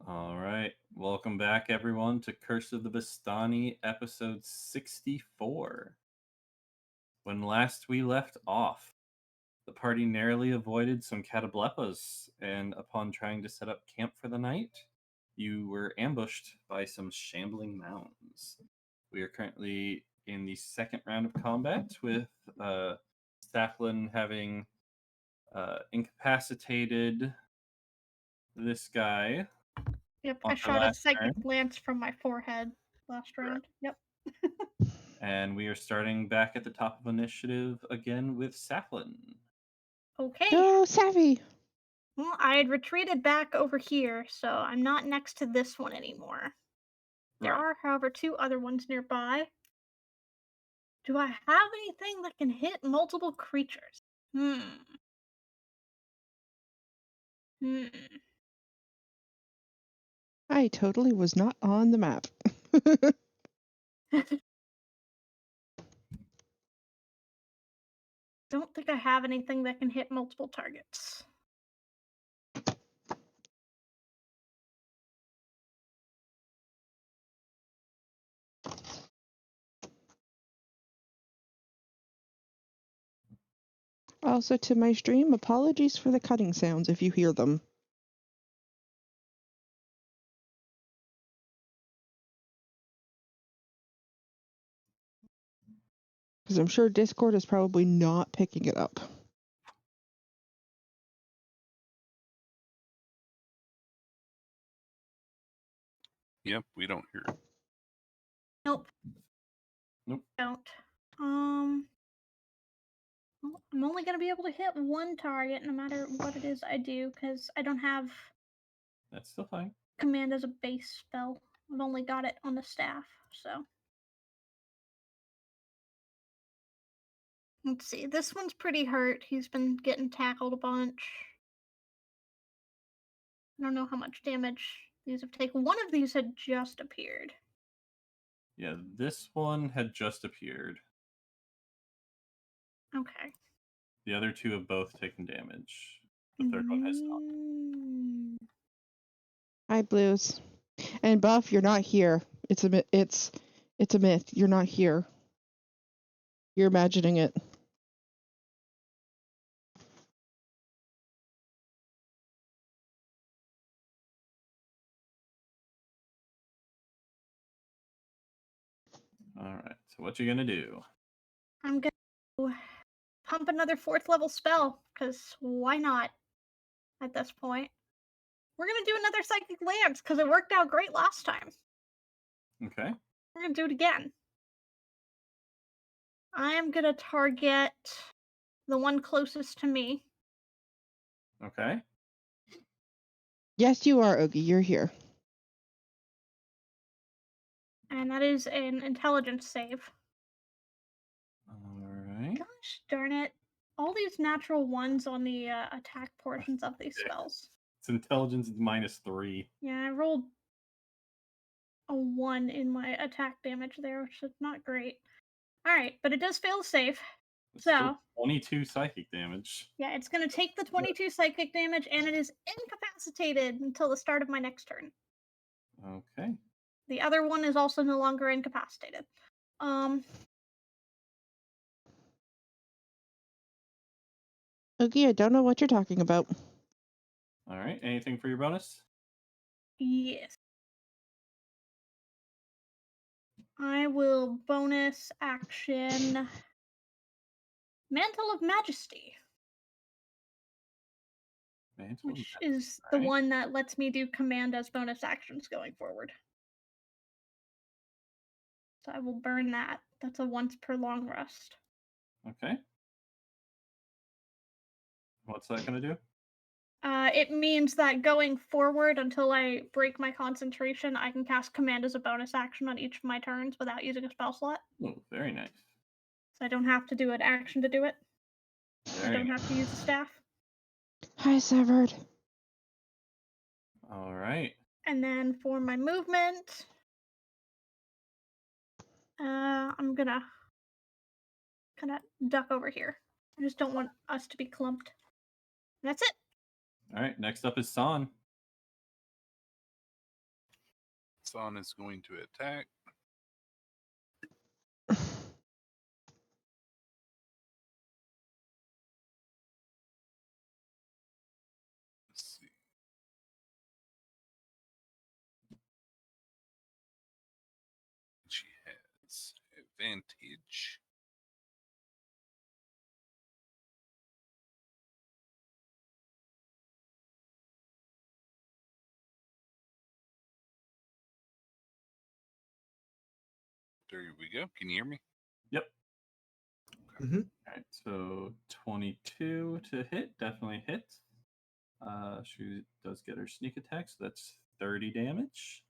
All right. Welcome back, everyone, to Curse of the Vistani, episode 64. When last we left off, the party narrowly avoided some catablepas, and upon trying to set up camp for the night, you were ambushed by some shambling mounds. We are currently in the second round of combat with Stacklin having incapacitated this guy Yep, on I her shot a last psychic turn. lance from my forehead last Correct. round. Yep. And we are starting back at the top of initiative again with Saplin. Okay. Go, Savvy! Well, I had retreated back over here, so I'm not next to this one anymore. There Right. are, however, two other ones nearby. Do I have anything that can hit multiple creatures? Hmm. Hmm. I totally was not on the map. Don't think I have anything that can hit multiple targets. Also, to my stream, apologies for the cutting sounds if you hear them. Because I'm sure Discord is probably not picking it up. Yep, we don't hear it. Nope. Nope. Don't. Well, I'm only going to be able to hit one target no matter what it is I do, because I don't have That's still fine. command as a base spell. I've only got it on the staff, so. Let's see, this one's pretty hurt. He's been getting tackled a bunch. I don't know how much damage these have taken. One of these had just appeared. Yeah, this one had just appeared. Okay. The other two have both taken damage. The third one has not. Hi, Blues. And Buff, you're not here. It's a myth. You're not here. You're imagining it. All right. So what you gonna do? I'm gonna pump another 4th level spell, because why not at this point? We're gonna do another Psychic Lance, because it worked out great last time. Okay. We're gonna do it again. I am gonna target the one closest to me. Okay. Yes, you are, Oogie. You're here. And that is an intelligence save. All right. Gosh darn it. All these natural ones on the attack portions of these spells. Its intelligence is -3. Yeah, I rolled a 1 in my attack damage there, which is not great. Alright, but it does fail to save. It's So, still 22 psychic damage. yeah, it's going to take the 22 psychic damage, and it is incapacitated until the start of my next turn. Okay. The other one is also no longer incapacitated. Oogie, I don't know what you're talking about. All right. Anything for your bonus? Yes. I will bonus action Mantle of Majesty, Mantle of which Majesty. is the All right. one that lets me do command as bonus actions going forward. So I will burn that. That's a once per long rest. Okay. What's that gonna do? It means that going forward until I break my concentration, I can cast command as a bonus action on each of my turns without using a spell slot. Oh, very nice. So I don't have to do an action to do it. I Very don't nice. have to use a staff. Hi, Severed. All right. And then for my movement, I'm gonna kind of duck over here. I just don't want us to be clumped. And that's it. All right. Next up is San. Son is going to attack. Let's see. She has advantage. There we go. Can you hear me? Yep. Mm-hmm. All right, so 22 to hit, definitely hits. She does get her sneak attack, so that's 30 damage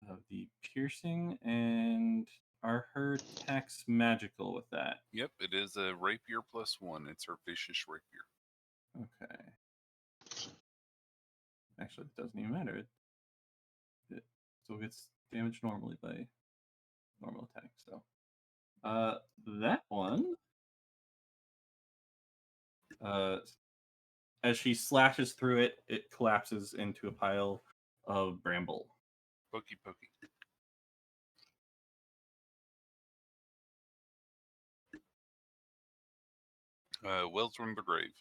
of the piercing. And are her attacks magical with that? Yep, it is a rapier +1. It's her vicious rapier. Okay. Actually, it doesn't even matter. It still gets damaged normally by normal attack. So, that one, as she slashes through it, it collapses into a pile of bramble. Pokey pokey. Wells from the grave.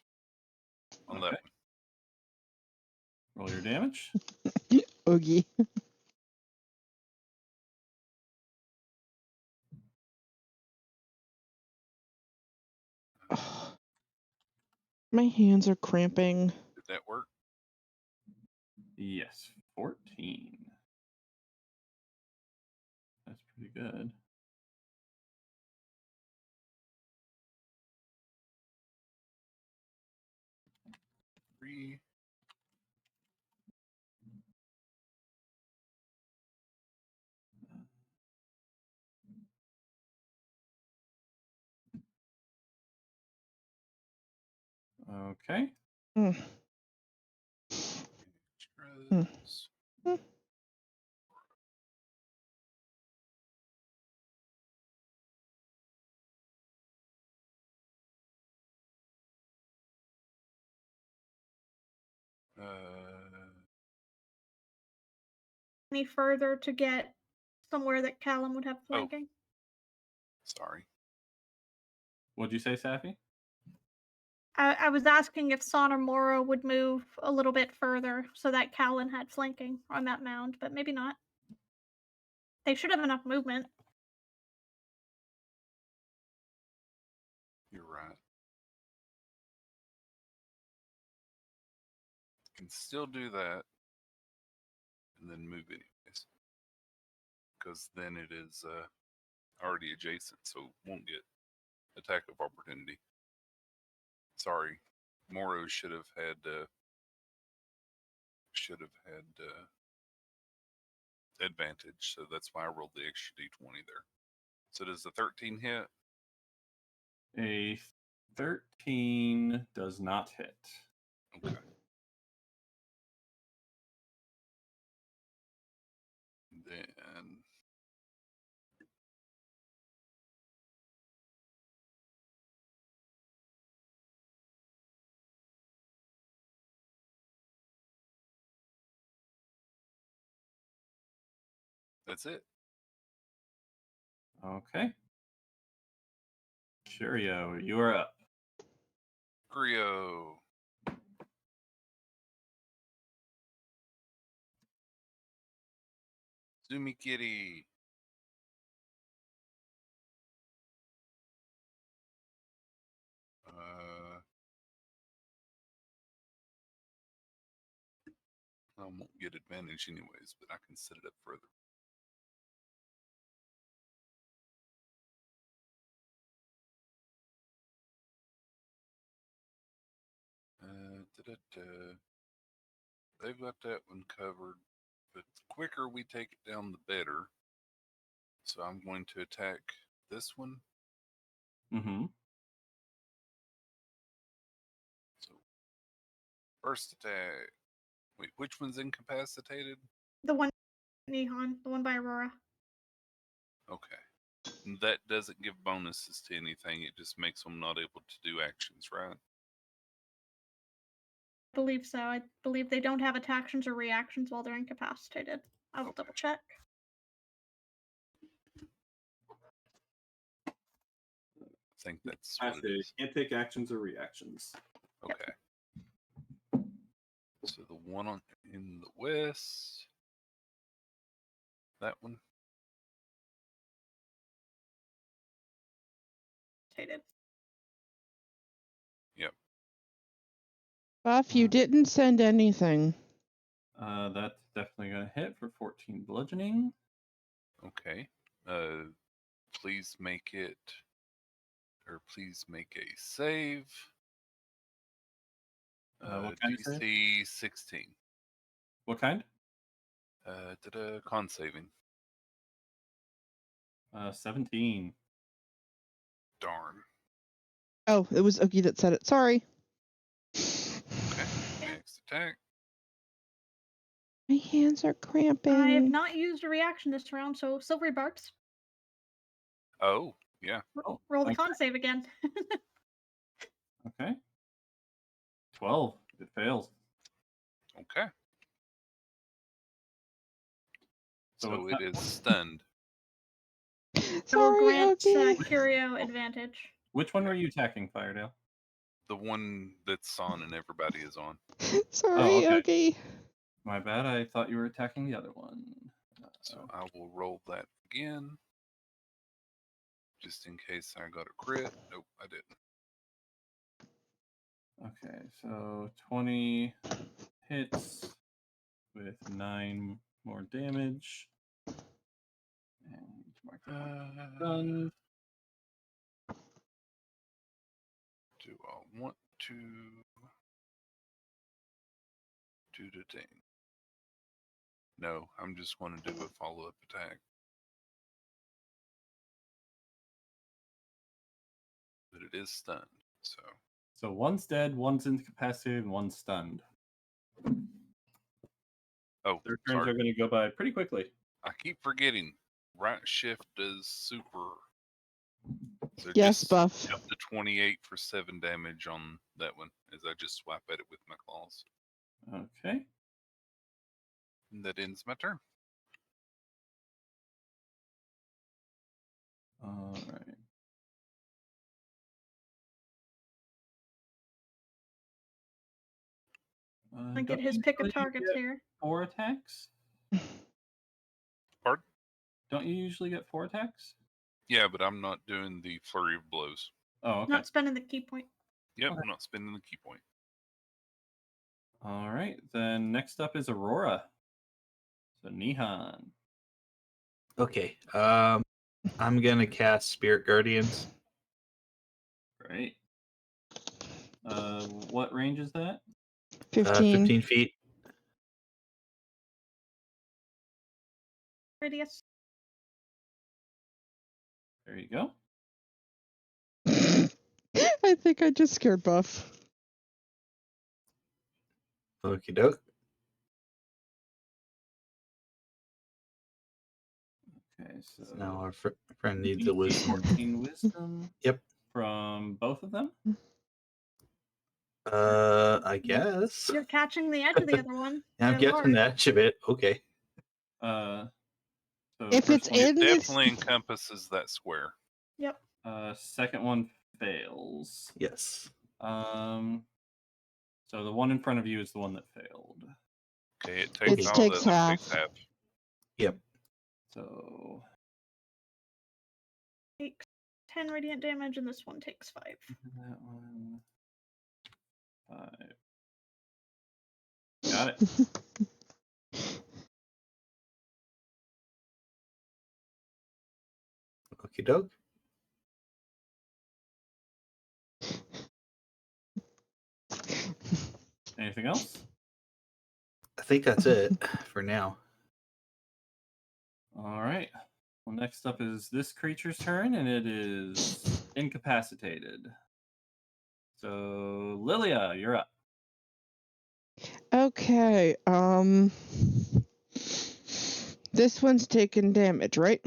On that Okay. one. Roll your damage. Oogie. My hands are cramping. Did that work? Yes, 14. That's pretty good. Three. Okay. Mm. Mm. Extras. Mm. Any further to get somewhere that Callum would have flanking? Sorry. What'd you say, Safi? I was asking if Son or Moro would move a little bit further so that Callan had flanking on that mound, but maybe not. They should have enough movement. You're right. Can still do that and then move anyways. Because then it is already adjacent, so won't get attack of opportunity. Sorry. Moro should have had advantage, so that's why I rolled the extra d20 there. So does the 13 hit? A 13 does not hit. Okay. Then that's it. Okay. Curio, you are up. Grio. Zoomy Kitty. I won't get advantage anyways, but I can set it up further. They've got that one covered, but the quicker we take it down, the better. So I'm going to attack this one. Mm-hmm. So first attack. Wait, which one's incapacitated? The one Nihon, the one by Aurora. Okay. That doesn't give bonuses to anything. It just makes them not able to do actions, right? believe so. I believe they don't have attactions or reactions while they're incapacitated. I will Okay. double check. I think that's what it Passive. is. Can't take actions or reactions. Okay. So the one in the west, that one. Incapacitated. Yep. Buff, you didn't send anything. That's definitely gonna hit for 14 bludgeoning. Okay. Please make a save. What kind of save? DC 16. What kind? Con saving. 17. Darn. Oh, it was Oogie that said it. Sorry. Okay. Next attack. My hands are cramping. I have not used a reaction this round, so silvery barks. Oh, yeah. Oh, Roll the okay. con save again. Okay. 12. It fails. Okay. So So what's it that? is stunned. I will Sorry, grant Oogie. Curio advantage. Which one were you attacking, Firedale? The one that's on and everybody is on. Sorry, okay. Oogie. My bad. I thought you were attacking the other one. So I will roll that again. Just in case I got a crit. Nope, I didn't. Okay, so 20 hits with 9 more damage. And mark that done. Do I want to do the thing? No, I'm just going to do a follow-up attack. But it is stunned, so So one's dead, one's incapacitated, and one's stunned. oh, Their turns sorry. are going to go by pretty quickly. I keep forgetting. Right shift does super. So Yes, just Buff. up to 28 for 7 damage on that one as I just swipe at it with my claws. Okay. And that ends my turn. All right. I get don't his you pick of usually targets get here. 4 attacks? Pardon? Don't you usually get 4 attacks? Yeah, but I'm not doing the flurry of blows. Oh, okay. Not spending the key point. Yep, Okay. I'm not spending the key point. All right. Then next up is Aurora. So Nihan. Okay. I'm gonna cast Spirit Guardians. Great. What range is that? 15. 15 feet. Radius. There you go. I think I just scared Buff. Okie doke. Okay, so So now our friend needs a wisdom. 14 wisdom. Yep. From both of them? I guess. You're catching the edge of the other one. I'm They're getting large. the edge of it. Okay. So If first it's one, in this, Definitely encompasses that square. Yep. second one fails. Yes. So the one in front of you is the one that failed. Okay, it takes It all takes the other half. takes half. Yep. So Takes 10 radiant damage, and this one takes 5. that one 5. Got it. Okie doke. Anything else? I think that's it for now. All right. Well, next up is this creature's turn, and it is incapacitated. So Lilia, you're up. okay. This one's taking damage, right?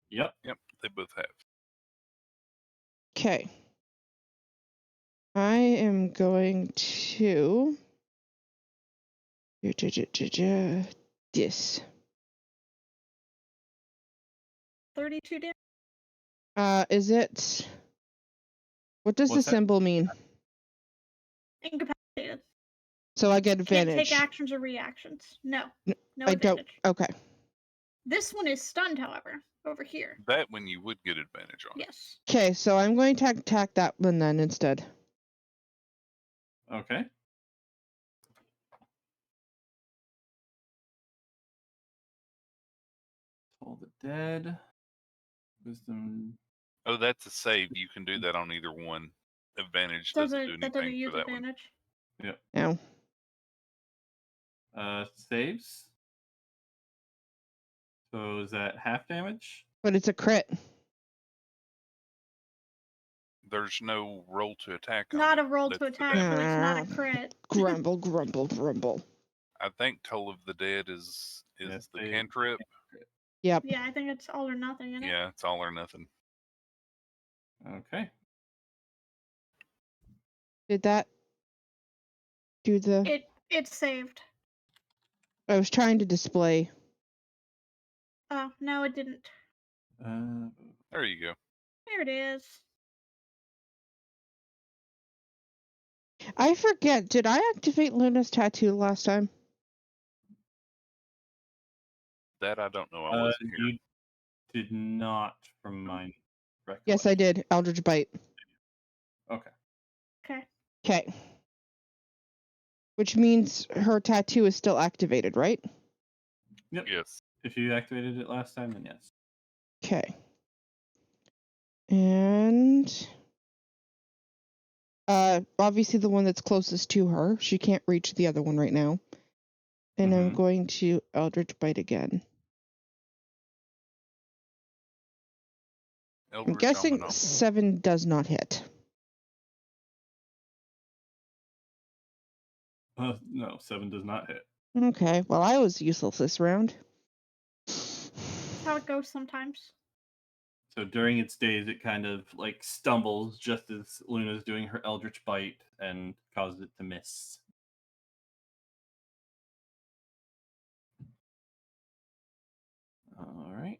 Yep. Yep, they both have. Okay. I am going to This. 32 damage. Is it? What does the What's that? symbol mean? Incapacitated. So I get Can't advantage. take actions or reactions. No. N- No I advantage. don't. Okay. This one is stunned, however, over here. That one you would get advantage on. Yes. Okay, so I'm going to attack that one then instead. Okay. Toll the Dead. Wisdom. Oh, that's a save. You can do that on either one. Advantage doesn't do That doesn't anything use for that one. advantage. Yep. Now. Saves. So is that half damage? But it's a crit. There's no roll to attack on Not it. a roll to That's the attack, so damage. it's not a crit. Grumble, grumble, grumble. I think Toll of the Dead is Yes, the they- cantrip. Yep. Yeah, I think it's all or nothing, isn't it? Yeah, it's all or nothing. Okay. Did that do the... It's saved. I was trying to display. Oh, no, it didn't. There you go. There it is. I forget, did I activate Luna's tattoo last time? That I don't know. I wasn't here. You did not, from my recollection. Yes, I did. Eldritch Bite. Okay. Okay. Okay. Which means her tattoo is still activated, right? Yep. Yes. If you activated it last time, then yes. Okay. And obviously the one that's closest to her. She can't reach the other one right now. And I'm Mhm. going to Eldritch Bite again. I'm Eldritch guessing Omino. 7 does not hit. No, 7 does not hit. Okay, well, I was useless this round. That's how it goes sometimes. So during its days, it kind of like stumbles just as Luna's doing her Eldritch Bite and causes it to miss. All right.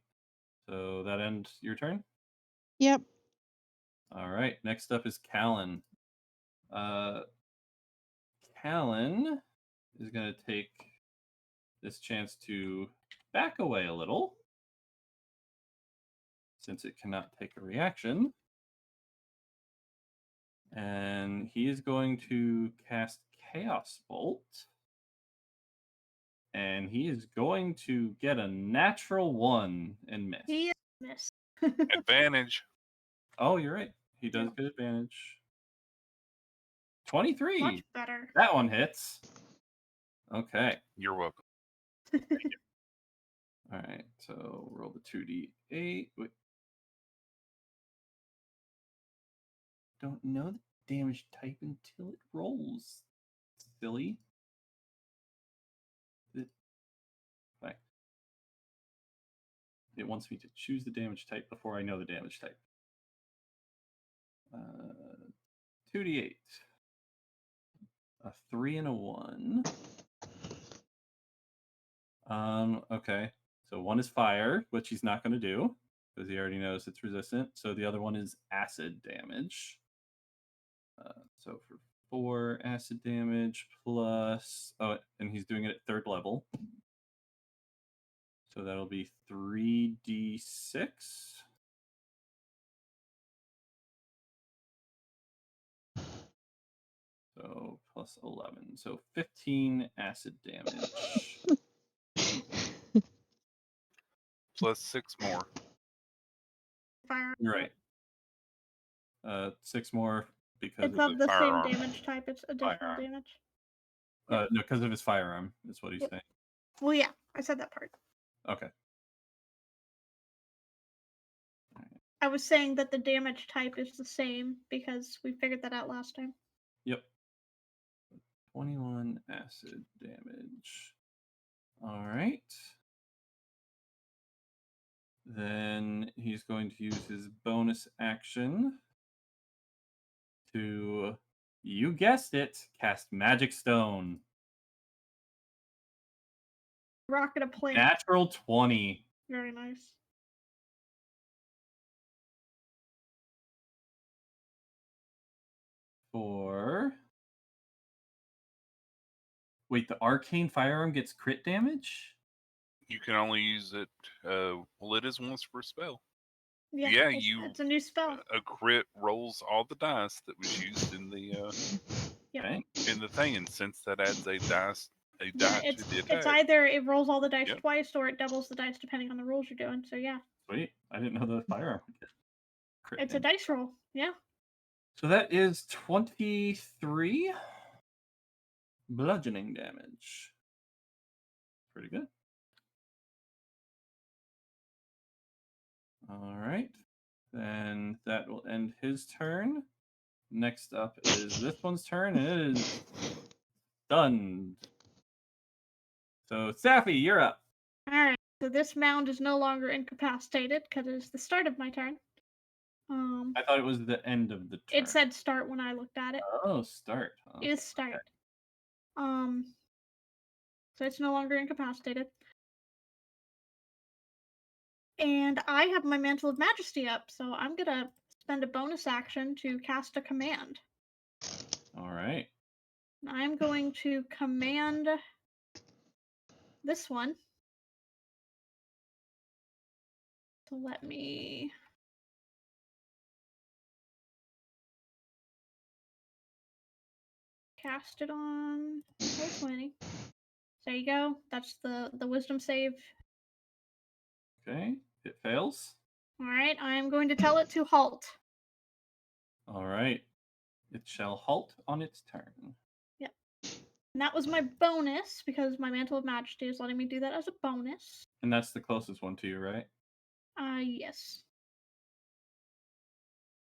So that ends your turn? Yep. All right. Next up is Callan. Callan is going to take this chance to back away a little, since it cannot take a reaction. And he is going to cast Chaos Bolt. And he is going to get a natural 1 and miss. He missed. Advantage. Oh, you're right. He does get advantage. 23. Much better. That one hits. Okay. You're welcome. All right. So roll the 2d8. Wait. Don't know the damage type until it rolls. Silly. Right. It wants me to choose the damage type before I know the damage type. 2d8. A 3 and a 1. Okay. So one is fire, which he's not going to do because he already knows it's resistant. So the other one is acid damage. So for 4 acid damage plus... Oh, and he's doing it at 3rd level. So that'll be 3d6. So plus 11. So 15 acid damage. Plus 6 more. Fire. You're right. 6 more because It's of of the same firearm. damage type. It's additional Firearm. damage. no, because of his firearm. Is what he's Yep. saying. Well, yeah, I said that part. Okay. I was saying that the damage type is the same because we figured that out last time. Yep. 21 acid damage. All right. Then he's going to use his bonus action to, you guessed it, cast Magic Stone. Rocket a plant. Natural 20. Very nice. For... Wait, the arcane firearm gets crit damage? You can only use it. Well, it is once per spell. Yeah, Yeah, it's a new spell. A crit rolls all the dice that was used in the Yep. Okay. in the thing, and since that adds a die Yeah, to the attack. it's either it rolls all the dice Yep. twice or it doubles the dice depending on the rolls you're doing. So yeah, Sweet. I didn't know the firearm would get crit it's a damage. dice roll. Yeah. So that is 23 bludgeoning damage. Pretty good. All right. Then that will end his turn. Next up is this one's turn, and it is stunned. So, Safi, you're up. All right. So this mound is no longer incapacitated because it's the start of my turn. I thought it was the end of the turn. It said start when I looked at it. Oh, start. Oh, Is start. Okay. So it's no longer incapacitated. And I have my Mantle of Majesty up, so I'm gonna spend a bonus action to cast a command. All right. I'm going to command this one. So let me cast it on roll20. There you go. That's the wisdom save. Okay. It fails. All right. I am going to tell it to halt. All right. It shall halt on its turn. Yep. And that was my bonus because my Mantle of Majesty is letting me do that as a bonus. And that's the closest one to you, right? Yes.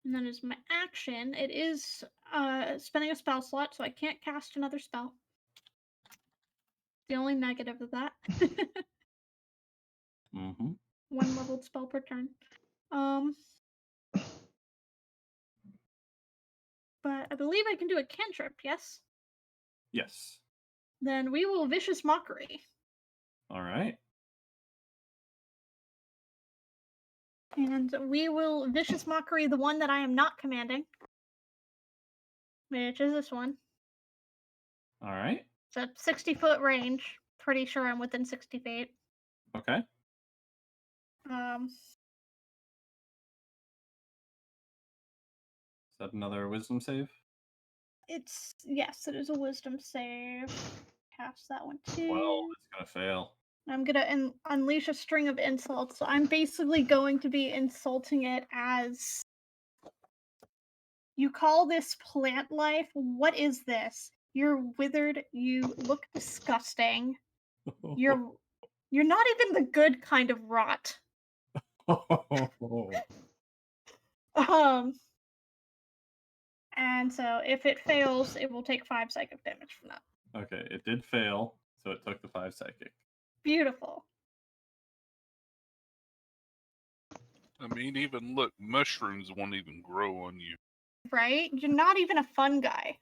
And then as my action, it is spending a spell slot, so I can't cast another spell. The only negative of that. Mm-hmm. One leveled spell per turn. But I believe I can do a cantrip, yes? Yes. Then we will Vicious Mockery. All right. And we will Vicious Mockery the one that I am not commanding. Which is this one. All right. It's a 60-foot range. Pretty sure I'm within 60 feet. Okay. Is that another wisdom save? Yes, it is a wisdom save. Cast that one too. Well, it's gonna fail. I'm gonna unleash a string of insults. So I'm basically going to be insulting it as, you call this plant life? What is this? You're withered. You look disgusting. You're not even the good kind of rot. And so if it fails, it will take 5 psychic damage from that. Okay, it did fail, so it took the 5 psychic. Beautiful. I mean, even look, mushrooms won't even grow on you. Right? You're not even a fun guy.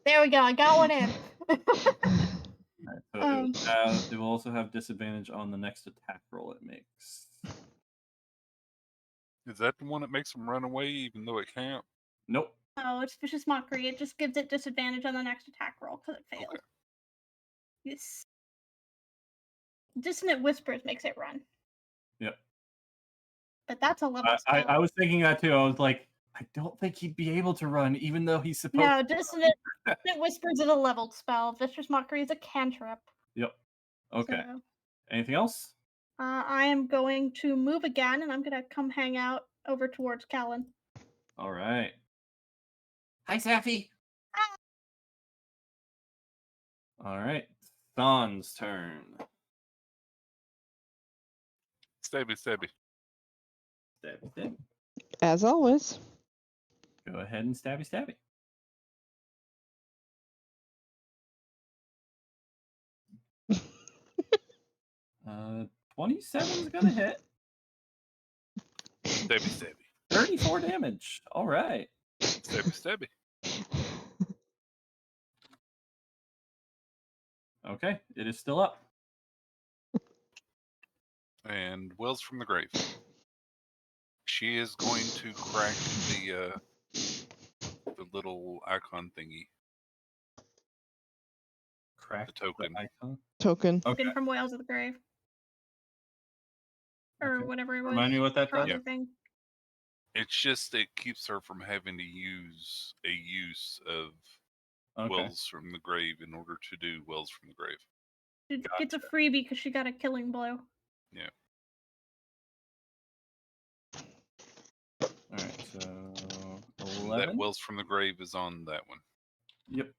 There we go. I got one in. Right, so it will also have disadvantage on the next attack roll it makes. Is that the one that makes them run away, even though it can't? Nope. Oh, it's Vicious Mockery. It just gives it disadvantage on the next attack roll because it failed. Okay. Yes. Dissonant Whispers makes it run. Yep. But that's a level spell. I was thinking that too. I was like, I don't think he'd be able to run, even though he's supposed No, to. Dissonant Whispers is a leveled spell. Vicious Mockery is a cantrip. Yep. Okay. So, Anything else? I am going to move again, and I'm going to come hang out over towards Callan. All right. Hi, Safi. All right. Thon's turn. Stabby. Stabby, stabby. As always. Go ahead and stabby. 27's gonna hit. Stabby. 34 damage. All right. Stabby. Okay, it is still up. And Wells from the Grave. She is going to crack the little icon thingy, Crack the token. icon. Token. Okay. Token from Whales of the Grave. Or Okay. whatever it was. Remind me what that her does. other thing. It's just it keeps her from having to use a use of Okay. Wells from the Grave in order to do Wells from the Grave. She gets a freebie because she got a killing blow. Yeah. All right, so And 11. that Wells from the Grave is on that one. Yep.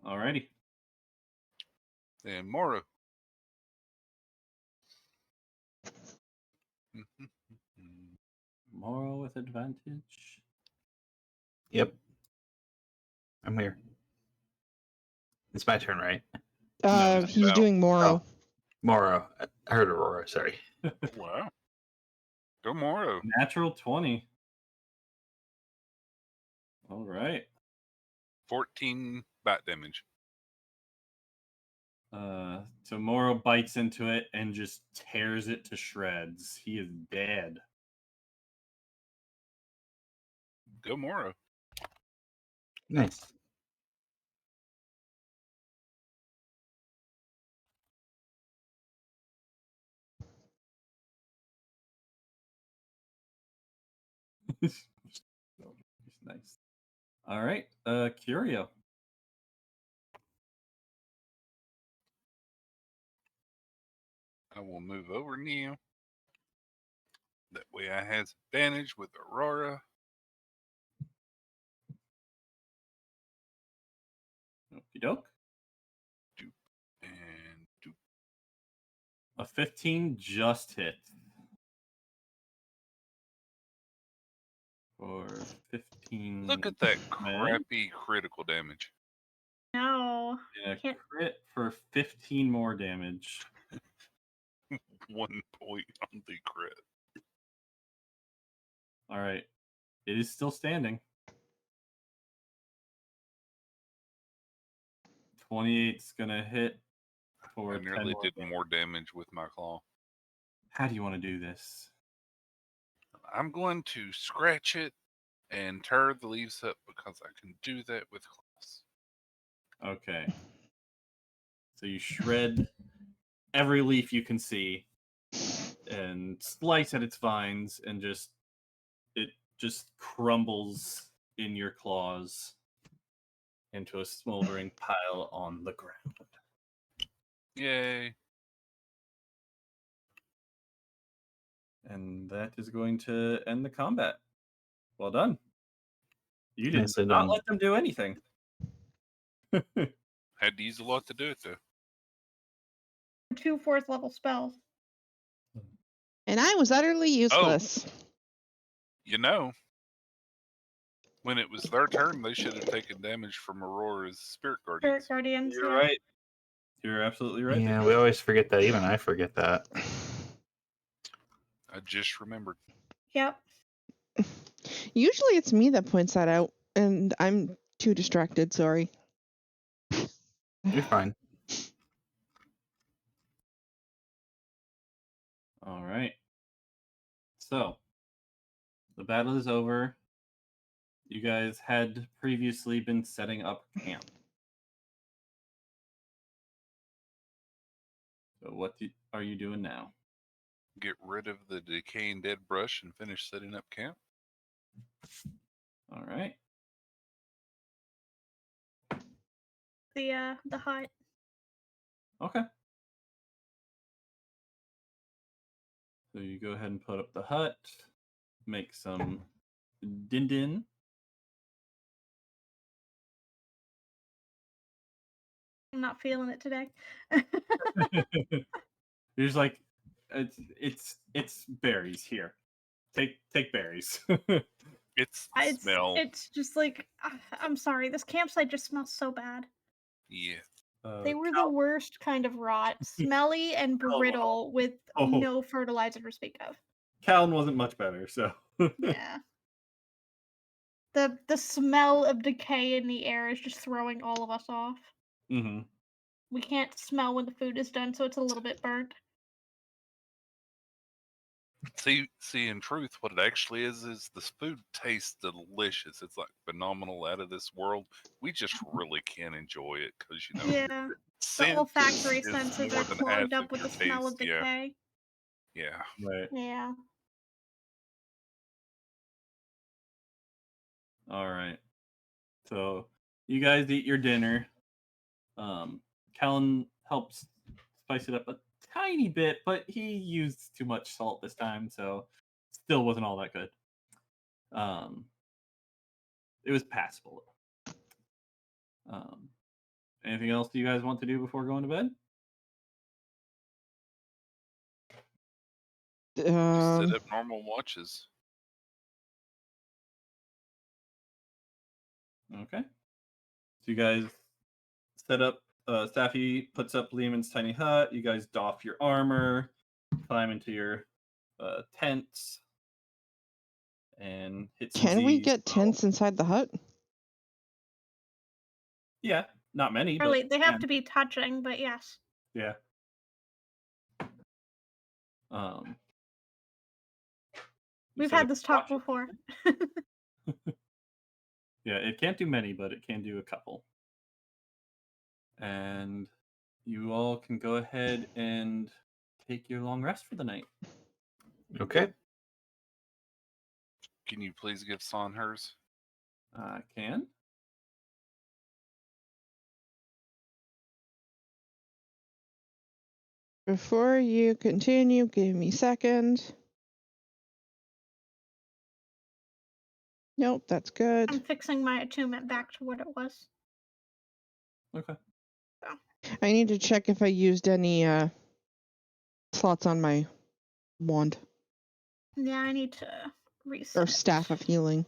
Alrighty. And Moro. Moral with advantage. Yep. I'm here. It's my turn, right? He's no. doing Moro. Morrow. I heard Aurora, sorry. Wow. Go Moro. Natural 20. All right. 14 bat damage. So Moro bites into it and just tears it to shreds. He is dead. Go Moro. Nice. He's nice. All right. Curio. I will move over now. That way I has advantage with Aurora. Okie doke. Doop and doop. A 15 just hit. For 15. Look at that melee. crappy critical damage. No. And a Can't- crit for 15 more damage. 1 point on the crit. All right. It is still standing. 28's going to hit for I 10 nearly more did damage. more damage with my claw. How do you want to do this? I'm going to scratch it and tear the leaves up because I can do that with claws. Okay. So you shred every leaf you can see and slice at its vines and it just crumbles in your claws into a smoldering pile on the ground. Yay. And that is going to end the combat. Well done. You did Nicely not done. let them do anything. Had to use a lot to do it though. 2 4th level spells. And I was utterly useless. You know, when it was their turn, they should have taken damage from Aurora's Spirit Guardians. Spirit Guardians. You're yeah. right. You're absolutely right. Yeah, we always forget that. Even I forget that. I just remembered. Yep. Usually it's me that points that out, and I'm too distracted, sorry. You're fine. All right. So, the battle is over. You guys had previously been setting up camp. So, what are you doing now? Get rid of the decaying dead brush and finish setting up camp. All right. The hut. Okay. So you go ahead and put up the hut, make some din. I'm not feeling it today. You're just like, it's berries here. Take berries. It's the smell. It's just like I'm sorry. This campsite just smells so bad. Yeah. They were the worst kind of rot, smelly and Cal- brittle with Oh. no fertilizer to speak of. Callan wasn't much better, so Yeah. The smell of decay in the air is just throwing all of us off. Mm-hmm. We can't smell when the food is done, so it's a little bit burnt. See, in truth, what it actually is this food tastes delicious. It's like phenomenal, out of this world. We just really can't enjoy it because Yeah. The scent olfactory is senses more are than clogged half up of with your the smell taste. of decay. Yeah. Right. Yeah. All right. So you guys eat your dinner. Callan helps spice it up a tiny bit, but he used too much salt this time, so still wasn't all that good. It was passable. Anything else you guys want to do before going to bed? Just set up normal watches. Okay. So you guys set up. Staffy puts up Lehman's tiny hut. You guys doff your armor, climb into your tents, and hit some Can we Z's. get tents inside the hut? Yeah, not many, Really, but they have to be touching, but yes. yeah. You We've set had up this your talk watches. before. Yeah, it can't do many, but it can do a couple. And you all can go ahead and take your long rest for the night. Okay. Can you please give Son hers? I can. Before you continue, give me a second. Nope, that's good. I'm fixing my attunement back to what it was. Okay. I need to check if I used any slots on my wand Yeah, I need to reset. or staff of healing.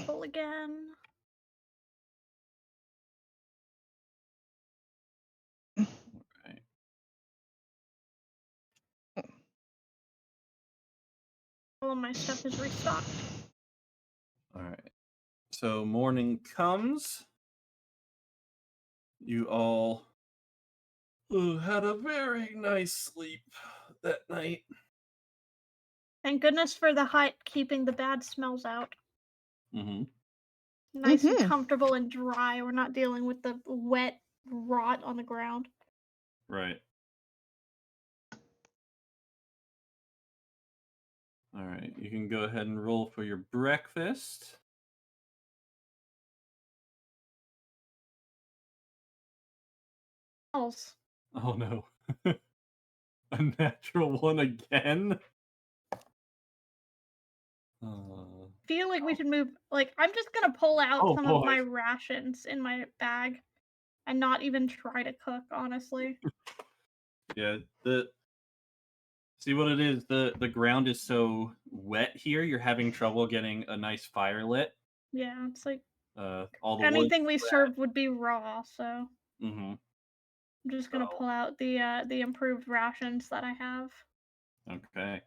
Pull again. Right. All of my stuff is restocked. All right. So morning comes. You all had a very nice sleep that night. Thank goodness for the hut keeping the bad smells out. Mm-hmm. Nice and comfortable and dry. We're not dealing with the wet rot on the ground. Right. All right. You can go ahead and roll for your breakfast. Smells. Oh no. A natural one again? Feel like we should move. Like, I'm just gonna pull out Oh, some boy. of my rations in my bag and not even try to cook, honestly. Yeah, see what it is, the ground is so wet here, you're having trouble getting a nice fire lit. Yeah, it's like All the wood. anything we served would be raw, so Mm-hmm. I'm just gonna pull out the improved rations that I have. Okay.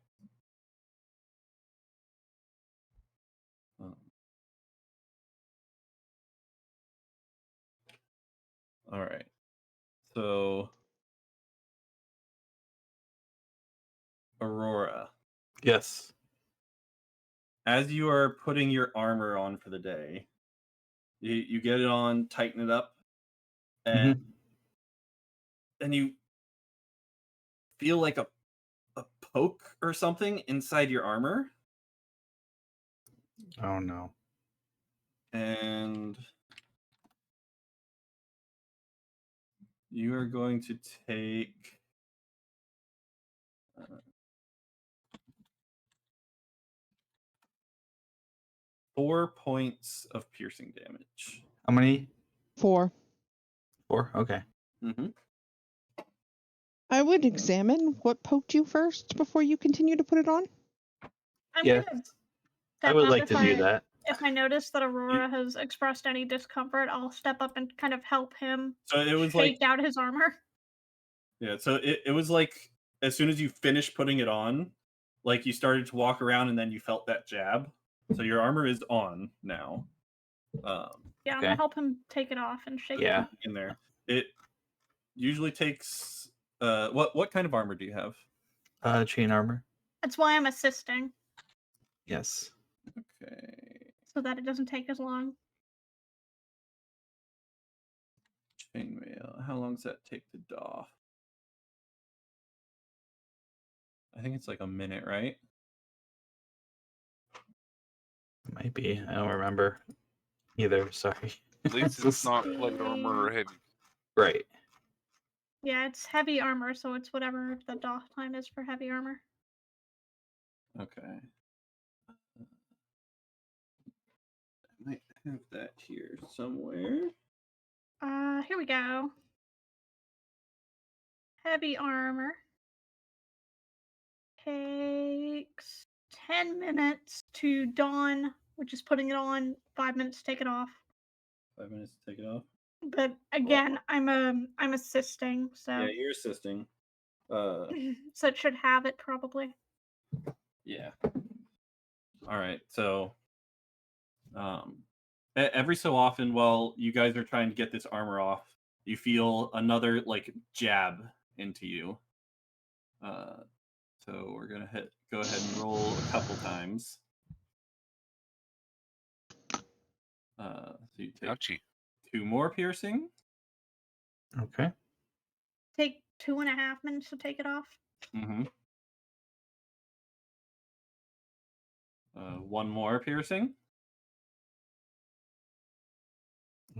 All right. So, Aurora, Yes. as you are putting your armor on for the day, you get it on, tighten it up, and then you feel like a poke or something inside your armor. Oh no. And you are going to take 4 points of piercing damage. How many? 4. 4? Okay. Mm-hmm. I would examine what poked you first before you continue to put it on. I'm Yeah. gonna I step would up like if to do that. if I notice that Aurora has expressed any discomfort, I'll step up and kind of help him So it was like, shake out his armor. yeah. So it was like as soon as you finished putting it on, like you started to walk around, and then you felt that jab. So your armor is on now. Yeah, I'm Okay. gonna help him take it off and shake Yeah. it. In there, it usually takes. What kind of armor do you have? Chain armor. That's why I'm assisting, Yes. Okay. so that it doesn't take as long. Chainmail. How long does that take to doff? I think it's like a minute, right? Might be. I don't remember either. Sorry. At least it's not plate armor or heavy. Right. Yeah, it's heavy armor, so it's whatever the doff time is for heavy armor. Okay. I might have that here somewhere. Here we go. Heavy armor takes 10 minutes to don, which is putting it on, 5 minutes to take it off. 5 minutes to take it off. But again, I'm assisting, so Yeah, you're assisting. so it should have it probably. Yeah. All right. So, every so often, while you guys are trying to get this armor off, you feel another like jab into you. So we're gonna go ahead and roll a couple times. So you take Ouchie. 2 more piercing. Okay. Take 2.5 minutes to take it off. Mm-hmm. 1 more piercing.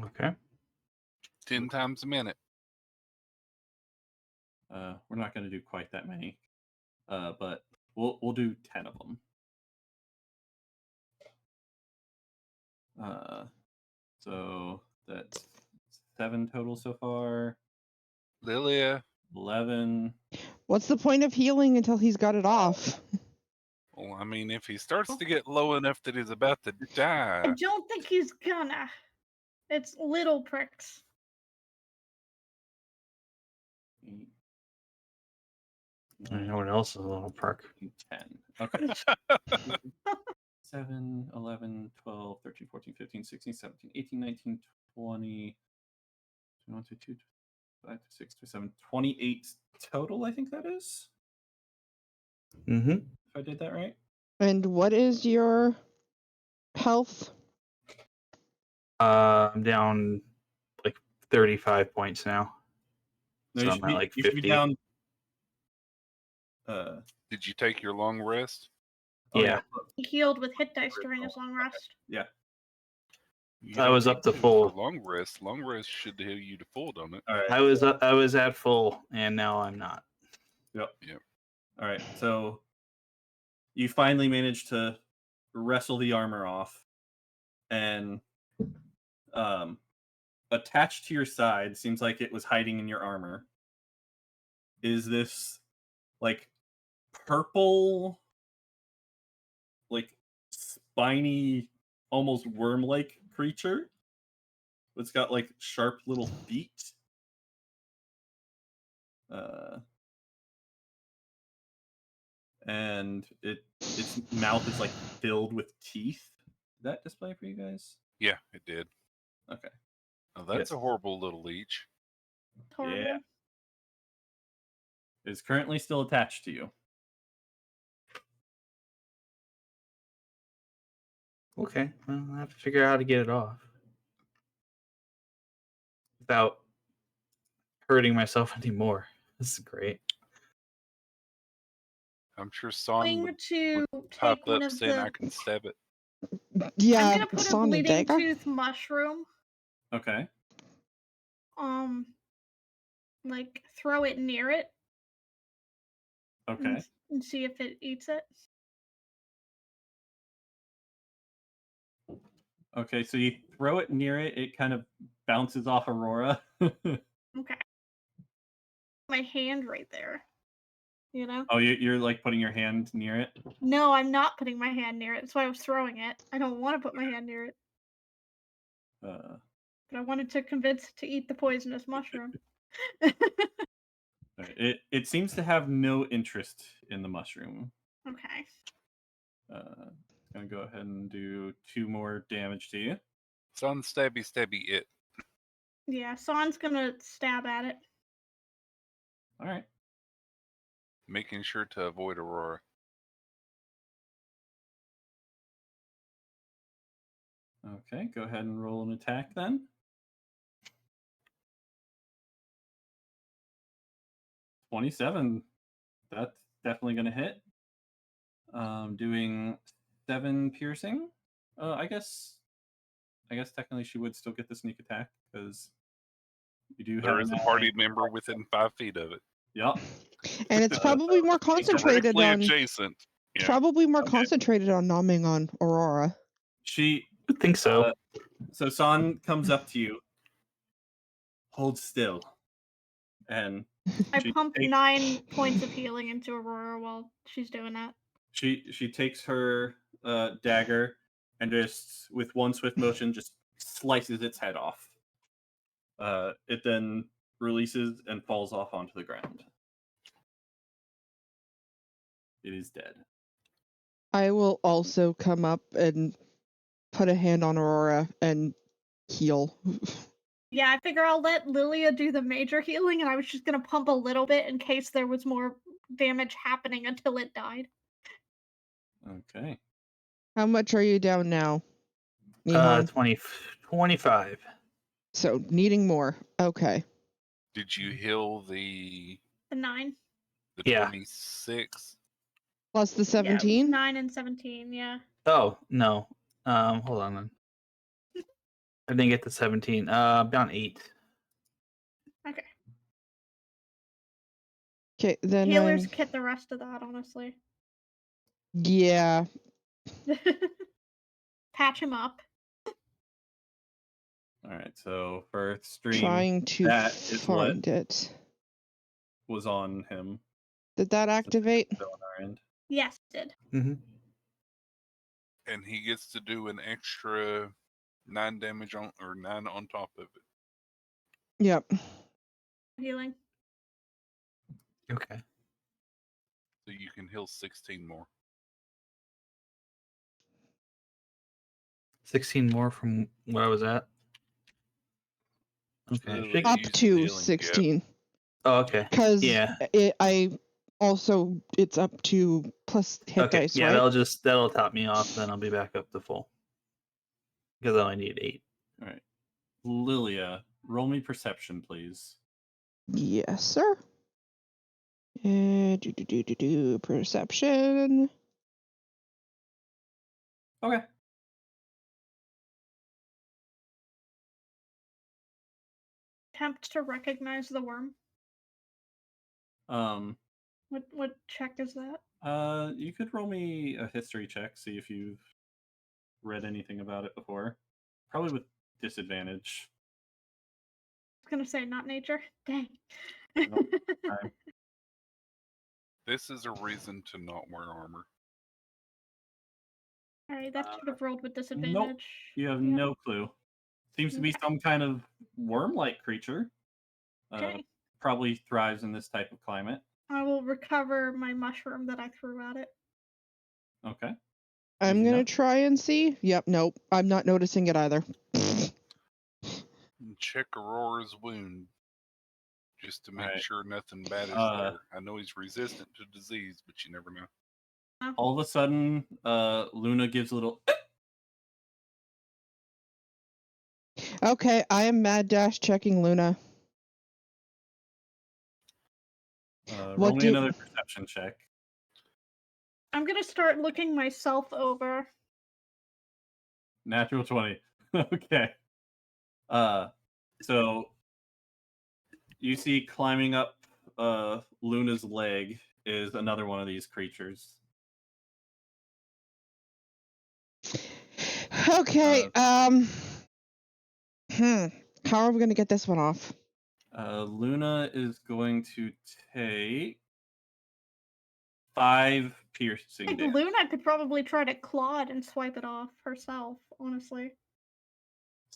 Okay. 10 times a minute. We're not going to do quite that many, but we'll do 10 of them. So that's 7 total so far. Lilia. 11. What's the point of healing until he's got it off? Well, I mean, if he starts to get low enough that he's about to die, I don't think he's gonna. It's little pricks. 8, I know what else is a little perk. 10. Okay. 7, 11, 12, 13, 14, 15, 16, 17, 18, 19, 20, 21, 22, 25, 26, 27, 28 total, I think that is. Mm-hmm. If I did that right. And what is your health? I'm down like 35 points now. No, So you I'm should at be, like you should be 50. down. did you take your long rest? Oh, Yeah. He healed with hit dice during his long rest. Yeah. You I don't was need up to for full. long rest. Long rest should heal you to full, don't it? All right. I was at full, and now I'm not. Yep. Yep. All right. So you finally managed to wrestle the armor off, and attached to your side, seems like it was hiding in your armor, is this like purple, like spiny, almost worm-like creature. It's got like sharp little feet. And its mouth is like filled with teeth. Did that display for you guys? Yeah, it did. Okay. Oh, that's Yes. a horrible little leech. It's horrible. Yeah. It's currently still attached to you. Okay. Well, I have to figure out how to get it off without hurting myself anymore. This is great. I'm sure Son Going would to pop take one up of saying, the. "I can stab it." Yeah, I'm gonna put a Sonny bleeding dagger. tooth mushroom. Okay. Like throw it near it. Okay. And see if it eats it. Okay, so you throw it near it, it kind of bounces off Aurora. Okay. My hand right there. you know? Oh, you're like putting your hand near it? No, I'm not putting my hand near it. That's why I was throwing it. I don't want to put my hand near it. Uh, But I wanted to convince it to eat the poisonous mushroom. it seems to have no interest in the mushroom. Okay. It's gonna go ahead and do 2 more damage to you. Son, stabby, stabby it. Yeah, San's gonna stab at it. All right. Making sure to avoid Aurora. Okay, go ahead and roll an attack then. 27. That's definitely gonna hit. Doing 7 piercing. I guess technically she would still get the sneak attack because you do have There is an a party member within 5 feet of it. Yep. And it's probably more concentrated Directly on. adjacent. It's Yeah. probably more Okay. concentrated on numbing on Aurora. She I think so. so San comes up to you. Hold still. And I she pump takes, 9 points of healing into Aurora while she's doing that. she takes her dagger and just with one swift motion just slices its head off. It then releases and falls off onto the ground. It is dead. I will also come up and put a hand on Aurora and heal. Yeah, I figure I'll let Lilia do the major healing, and I was just gonna pump a little bit in case there was more damage happening until it died. Okay. How much are you down now, Nihon? 25. So needing more. Okay. Did you heal the The 9. Yeah. 26? Plus the Yeah, it was 17? 9 and 17, yeah. Oh, no. Hold on then. I didn't get the 17. Down 8. Okay. Okay, then Healers get the rest of that, honestly. Yeah. Patch him up. All right. So for stream, Trying to that is what find it. was on him. Did that activate? Still on our end. Yes, it did. Mm-hmm. And he gets to do an extra 9 damage on, or 9 on top of it. Yep. Healing. Okay. So you can heal 16 more. 16 more from what I was at. Okay. Literally Shake- Up using the to healing, yep. 16. Oh, okay. Because Yeah. it's up to plus hit Okay. dice, Yeah, right? that'll top me off. Then I'll be back up to full. Because I only need 8. All right. Lilia, roll me perception, please. Yes, sir. Perception. Okay. Attempt to recognize the worm. What check is that? You could roll me a history check, see if you've read anything about it before. Probably with disadvantage. I was gonna say not nature. Dang. Nope. Time. This is a reason to not wear armor. Alright, that should have rolled with disadvantage. Nope. You have Yep. no clue. Seems to be Okay. some kind of worm-like creature. Okay. Probably thrives in this type of climate. I will recover my mushroom that I threw at it. Okay. I'm Easy gonna enough. try and see. Yep, nope. I'm not noticing it either. And check Aurora's wound. Just to make Alright. sure nothing bad is there. I know he's resistant to disease, but you never know. All of a sudden, Luna gives a little. Okay, I am mad dash checking Luna. Roll me another perception check. I'm gonna start looking myself over. Natural 20. Okay. So you see climbing up Luna's leg is another one of these creatures. Okay, how are we gonna get this one off? Luna is going to take 5 piercing Like damage. Luna could probably try to claw it and swipe it off herself, honestly.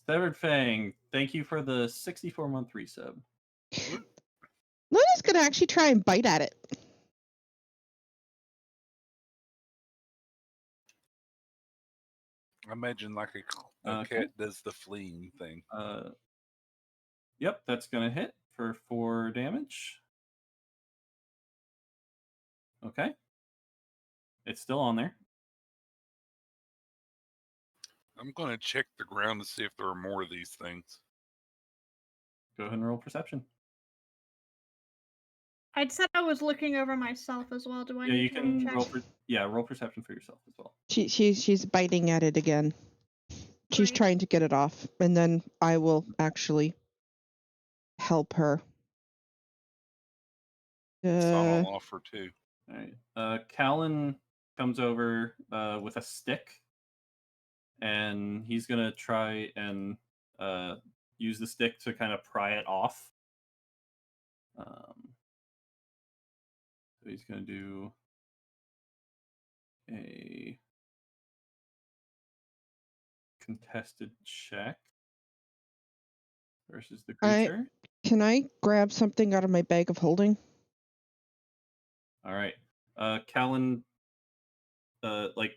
Severed Fang, thank you for the 64-month resub. Luna's gonna actually try and bite at it. I imagine like a Okay. cat does the fleeing thing. Yep, that's gonna hit for 4 damage. Okay. It's still on there. I'm going to check the ground to see if there are more of these things. Go ahead and roll perception. I'd said I was looking over myself as well. Do I Yeah, need you to can check? roll perception for yourself as well. She's biting at it again. She's Great. trying to get it off, and then I will actually help her. Son will offer too. All right. Callan comes over with a stick, and he's gonna try and use the stick to kind of pry it off. So he's gonna do a contested check versus the creature. Can I grab something out of my bag of holding? All right. Callan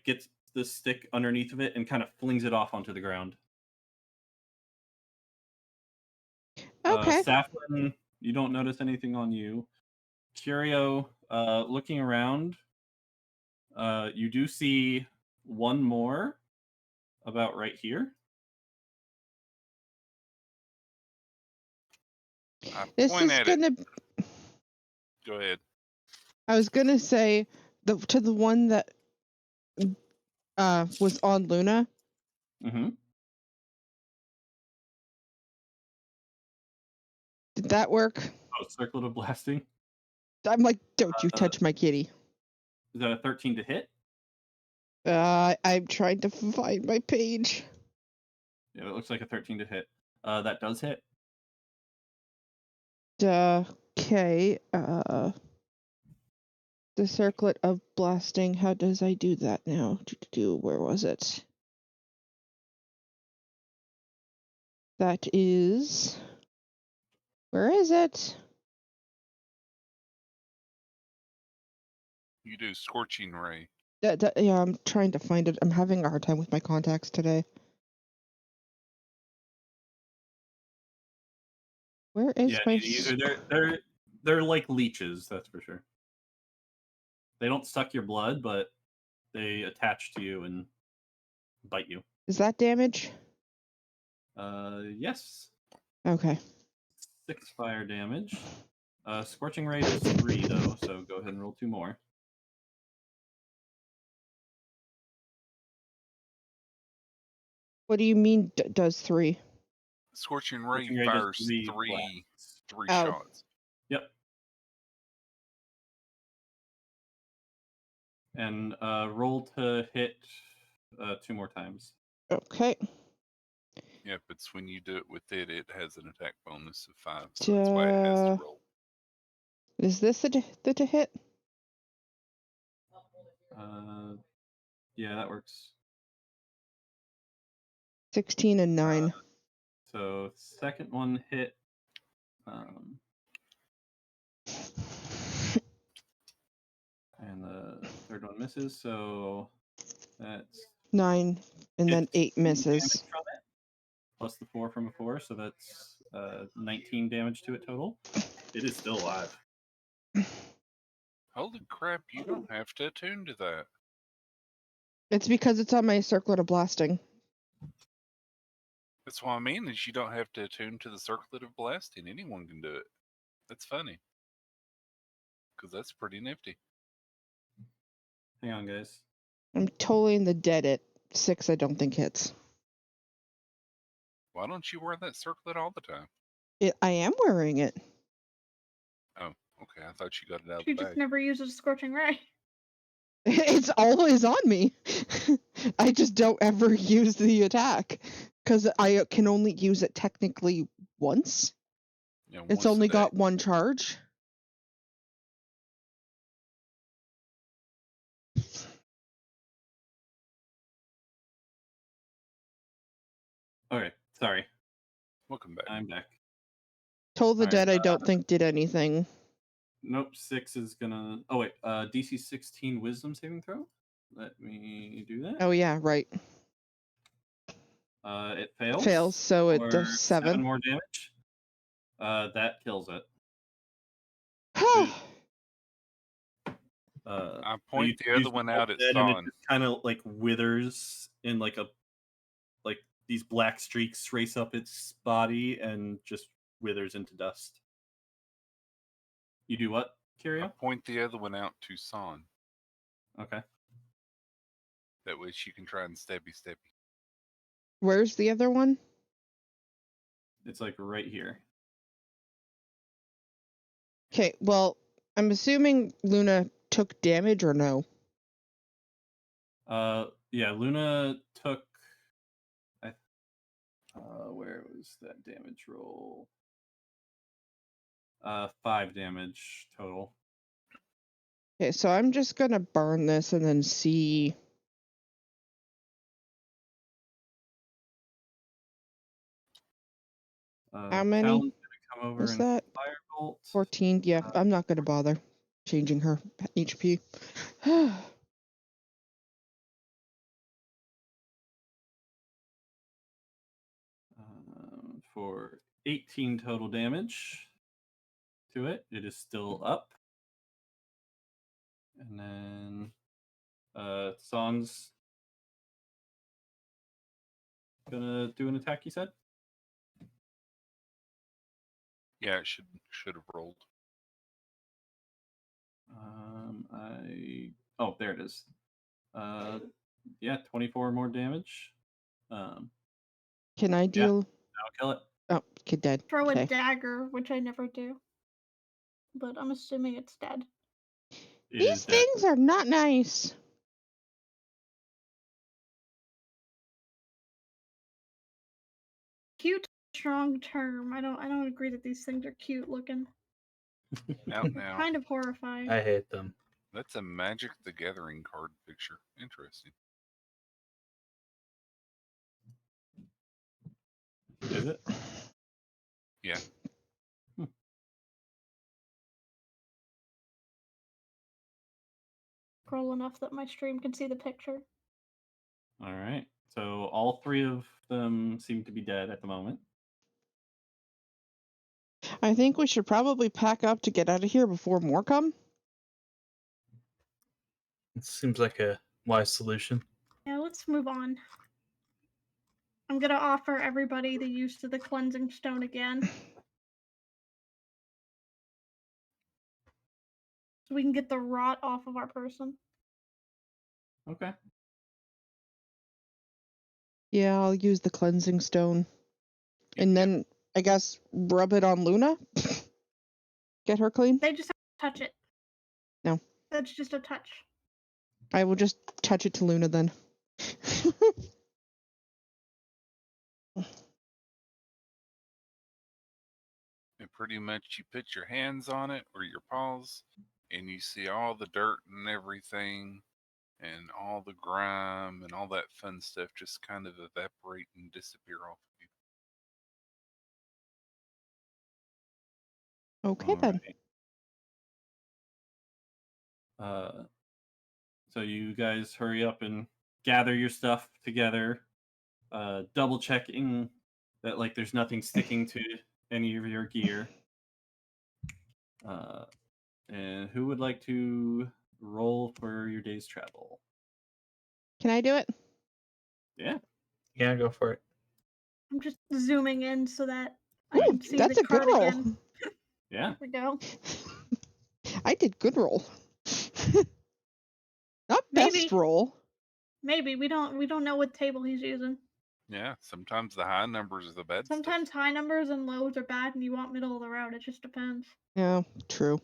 gets the stick underneath of it and kind of flings it off onto the ground. Okay. Saffron, you don't notice anything on you. Curio, looking around, you do see one more about right here. This Point is at gonna. it. Go ahead. I was gonna say to the one that was on Luna. Mm-hmm. Did that work? Oh, circlet of blasting. I'm like, don't you touch my kitty. Is that a 13 to hit? I'm trying to find my page. Yeah, it looks like a 13 to hit. That does hit. Okay. The circlet of blasting. How does I do that now? Where was it? That is. Where is it? You do scorching ray. Yeah, I'm trying to find it. I'm having a hard time with my contacts today. Where is Yeah, my? they're like leeches, that's for sure. They don't suck your blood, but they attach to you and bite you. Is that damage? Yes. Okay. 6 fire damage. Scorching ray does 3 though, so go ahead and roll 2 more. What do you mean does 3? Scorching ray Scorching ray does fires 3 three Oh. shots. Yep. And roll to hit 2 more times. Okay. Yeah, but it's when you do it with it, it has an attack bonus of 5, so that's why it has to roll. Is this the to hit? Yeah, that works. 16 and 9. So second one hit. And the third one misses, so that's 9 and then 8 misses. From it, plus the 4 from before, so that's 19 damage to it total. It is still alive. Holy crap, you don't have to attune to that. It's because it's on my circlet of blasting. That's what I mean, is you don't have to attune to the circlet of blasting. Anyone can do it. That's funny. Because that's pretty nifty. Hang on, guys. I'm totally in the dead at 6. I don't think hits. Why don't you wear that circlet all the time? I am wearing it. Oh, okay. I thought you got it out of She the just bag. never uses scorching ray. It's always on me. I just don't ever use the attack because I can only use it technically once. Yeah, It's once a only day. got 1 charge. Okay, sorry. Welcome back. I'm back. Toll the Alright, Dead I don't think did anything. Nope, 6 is gonna... Oh, wait. DC 16 Wisdom saving throw? Let me do that. Oh yeah, right. It fails. Fails, so it for does 7. more damage. That kills it. I So point you the other use one Toll out the at Dead and it Thon. just kind of like withers in like these black streaks race up its body and just withers into dust. You do what, I Curio? point the other one out to Son. Okay. That way she can try and stabby. Where's the other one? It's like right here. Okay, well, I'm assuming Luna took damage or no? Yeah, Luna took... where was that damage roll? 5 damage total. Okay, so I'm just gonna burn this and then see. How many Talon's gonna come over is and that? firebolt. 14. Yeah, I'm not gonna bother changing her HP. For 18 total damage to it. It is still up. And then Son's gonna do an attack, you said? Yeah, it should have rolled. Oh, there it is. Yeah, 24 more damage. Can I deal? I'll kill it. Oh, kid dead. Throw a Okay. dagger, which I never do. But I'm assuming it's dead. It These is dead. things are not nice. Cute, strong term. I don't agree that these things are cute looking. Out now. Kind of horrifying. I hate them. That's a Magic the Gathering card picture. Interesting. Is it? Yeah. Scroll enough that my stream can see the picture. All right. So all 3 of them seem to be dead at the moment. I think we should probably pack up to get out of here before more come. It seems like a wise solution. Yeah, let's move on. I'm gonna offer everybody the use of the cleansing stone again. So we can get the rot off of our person. Okay. Yeah, I'll use the cleansing stone. And then, I guess, rub it on Luna? Get her clean? They just have to touch it. No. That's just a touch. I will just touch it to Luna then. And pretty much you put your hands on it or your paws and you see all the dirt and everything and all the grime and all that fun stuff just kind of evaporate and disappear off of you. Okay All then. right. So you guys hurry up and gather your stuff together, double checking that like there's nothing sticking to any of your gear. And who would like to roll for your day's travel? Can I do it? Yeah. Yeah, go for it. I'm just zooming in so that I Ooh, can see that's the a good card roll. again. Yeah. There we go. I did good roll. Not Maybe. best roll. Maybe we don't know what table he's using. Yeah, sometimes the high numbers are the bad Sometimes stuff. high numbers and lows are bad, and you want middle of the road. It just depends. Yeah, true.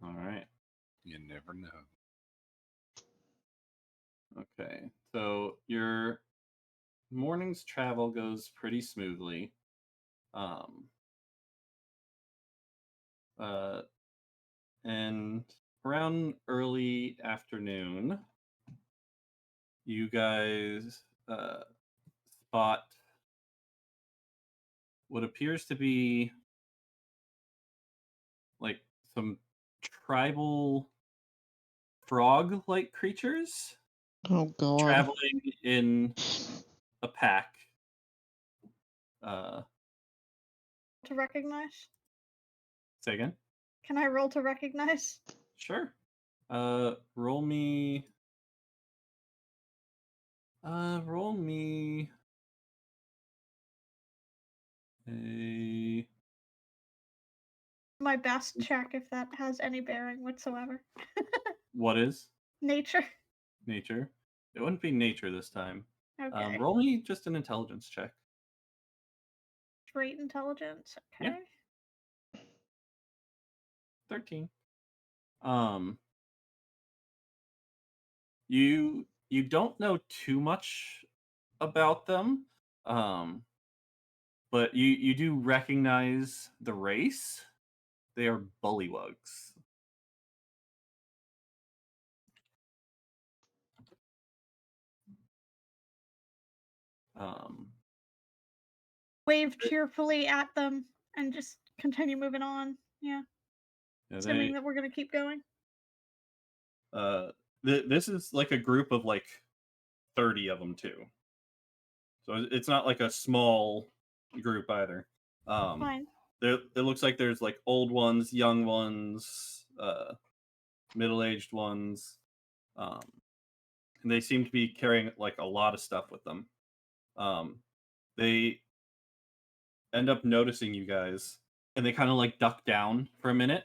All right. You never know. Okay. So your morning's travel goes pretty smoothly. And around early afternoon, you guys spot spot what appears to be like some tribal frog-like creatures Oh god. traveling in a pack. To recognize? Say again? Can I roll to recognize? Sure. Roll me. Roll me a. My best check, if that has any bearing whatsoever. What is Nature. nature? It wouldn't be nature this time. Okay. Roll me just an intelligence check. Straight intelligence. Yeah. Okay. 13. You don't know too much about them. But you do recognize the race. They are bullywugs. Um, Wave cheerfully at them and just continue moving on. Yeah. yeah, Assuming that we're gonna keep going. this is like a group of like 30 of them too. So it's not like a small group either. Fine. It looks like there's like old ones, young ones, middle-aged ones. And they seem to be carrying like a lot of stuff with them. They end up noticing you guys, and they kind of like duck down for a minute.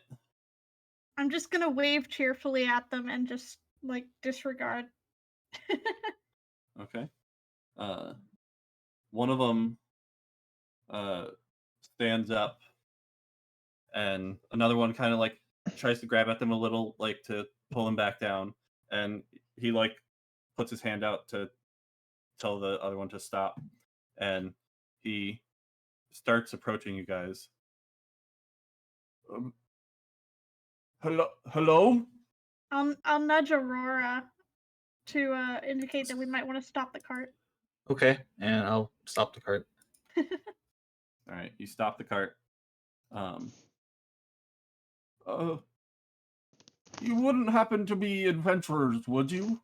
I'm just gonna wave cheerfully at them and just like disregard. Okay. One of them stands up, and another one kind of like tries to grab at them a little, like to pull him back down, and he like puts his hand out to tell the other one to stop, and he starts approaching you guys. Hello. I'll nudge Aurora to indicate that we might want to stop the cart. Okay, and I'll stop the cart. All right, you stop the cart. You wouldn't happen to be adventurers, would you?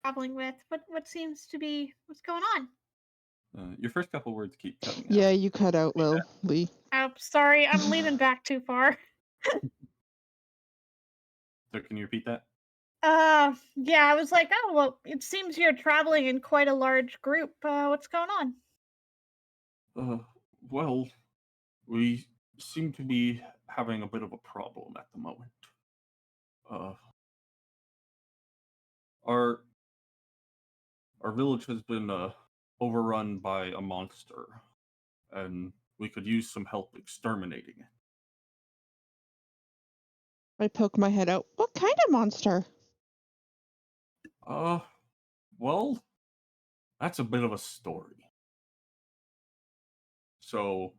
Traveling with what seems to be what's going on. Your first couple words keep cutting out. Yeah, you cut out, Lily. Oh, sorry, I'm leaning back too far. So can you repeat that? Yeah, I was like, oh well, it seems you're traveling in quite a large group. What's going on? Well, we seem to be having a bit of a problem at the moment. Our village has been overrun by a monster, and we could use some help exterminating it. I poke my head out. What kind of monster? Well, that's a bit of a story. So,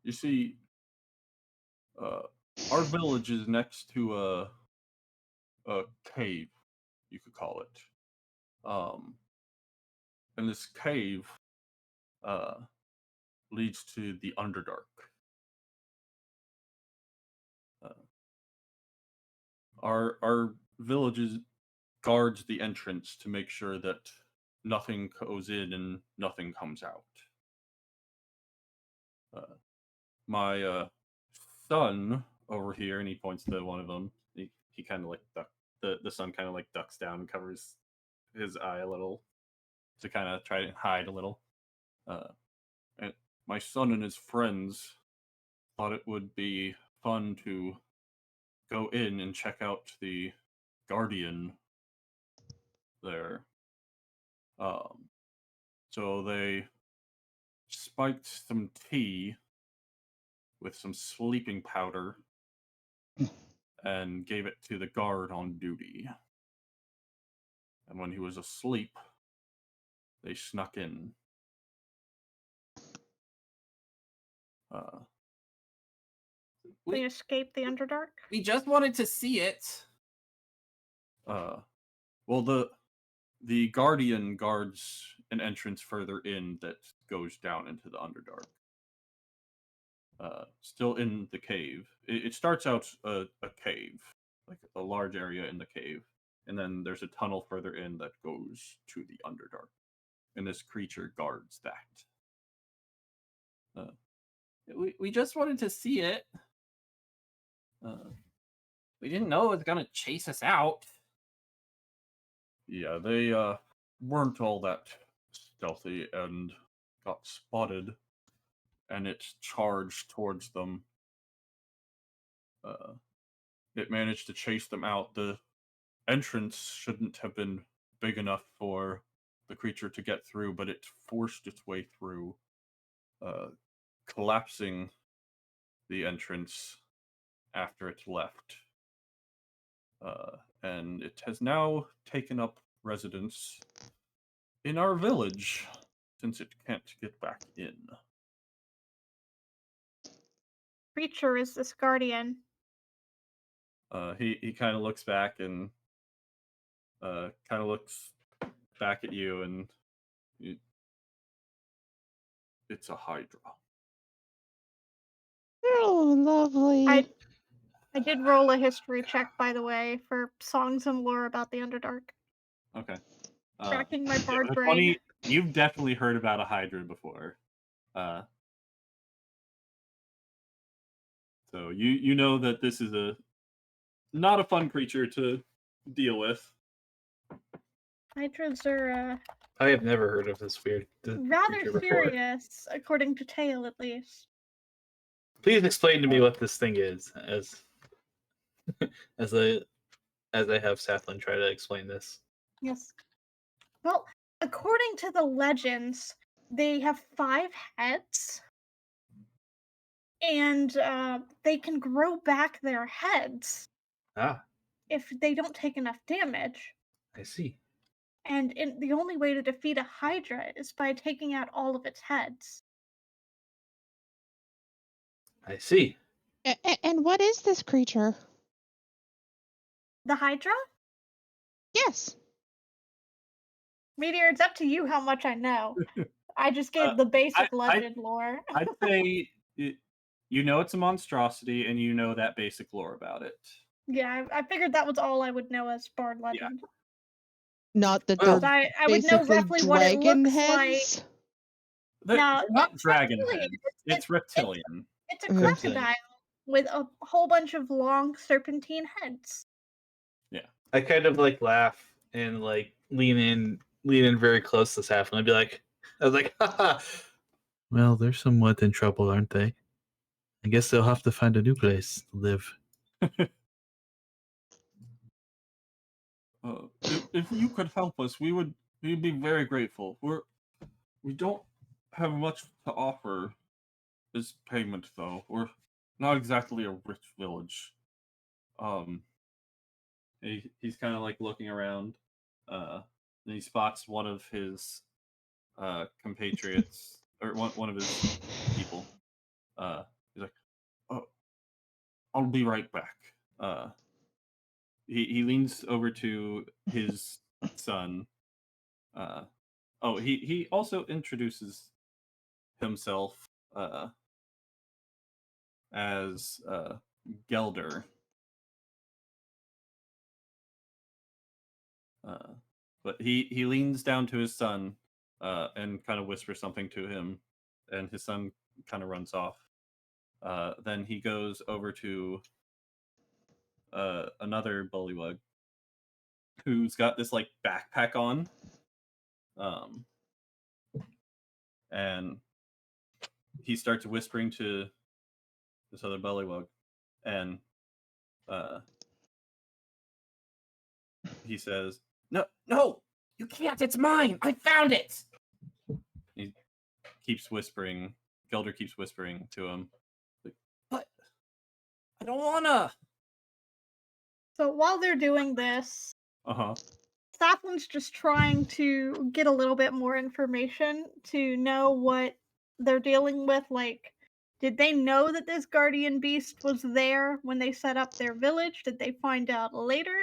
you see, our village is next to a cave, you could call it. And this cave leads to the Underdark. Our village guards the entrance to make sure that nothing goes in and nothing comes out. My son over here, and he points to one of them. He kind of like the son kind of like ducks down and covers his eye a little to kind of try to hide a little. And my son and his friends thought it would be fun to go in and check out the Guardian there. So they spiked some tea with some sleeping powder and gave it to the guard on duty. And when he was asleep, they snuck in. They escaped the Underdark? We just wanted to see it. Well, the Guardian guards an entrance further in that goes down into the Underdark. Still in the cave. It starts out a cave, like a large area in the cave, and then there's a tunnel further in that goes to the Underdark, and this creature guards that. We just wanted to see it. We didn't know it was gonna chase us out. Yeah, they weren't all that stealthy and got spotted, and it charged towards them. It managed to chase them out. The entrance shouldn't have been big enough for the creature to get through, but it forced its way through, collapsing the entrance after it left. And it has now taken up residence in our village, since it can't get back in. Creature is this guardian. He kind of looks back and kind of looks back at you, and it's a hydra. Oh, lovely. I did roll a history check, by the way, for songs and lore about the Underdark. Okay. Tracking my bard it's brain. funny, you've definitely heard about a hydra before. So you know that this is not a fun creature to deal with. Hydras are I have never heard of this weird rather creature before. furious, according to tale at least. Please explain to me what this thing is, as I have Sathlin try to explain this. Yes. Well, according to the legends, they have 5 heads, and they can grow back their heads Ah, if they don't take enough damage. I see. And the only way to defeat a Hydra is by taking out all of its heads. I see. And what is this creature? The Hydra? Yes. Meteor, it's up to you how much I know. I just gave the basic legend lore. I'd say you know it's a monstrosity, and you know that basic lore about it. Yeah, I figured that was all I would know as Bard legend. Not that Well, they're I would know basically roughly what it dragon looks like. heads. They're No, not it's dragon reptilian. heads. It's reptilian. It's a Okay. crocodile with a whole bunch of long serpentine heads. I kind of like laugh and like lean in very close to Sathlin. I was like, haha. Well, they're somewhat in trouble, aren't they? I guess they'll have to find a new place to live. If you could help us, we'd be very grateful. We don't have much to offer as payment, though. We're not exactly a rich village. He's kind of like looking around, and he spots one of his compatriots, or one of his people. He's like, "Oh, I'll be right back." He leans over to his son. He also introduces himself as Gelder. But he leans down to his son and kind of whispers something to him, and his son kind of runs off. Then he goes over to another bullywug who's got this like backpack on, and he starts whispering to this other bullywug, and he says, "No, you can't. It's mine. I found it." He keeps whispering. Gelder keeps whispering to him, like, "But I don't wanna." So while they're doing this, Uh-huh. Safflin's just trying to get a little bit more information to know what they're dealing with. Like, Did they know that this guardian beast was there when they set up their village? Did they find out later?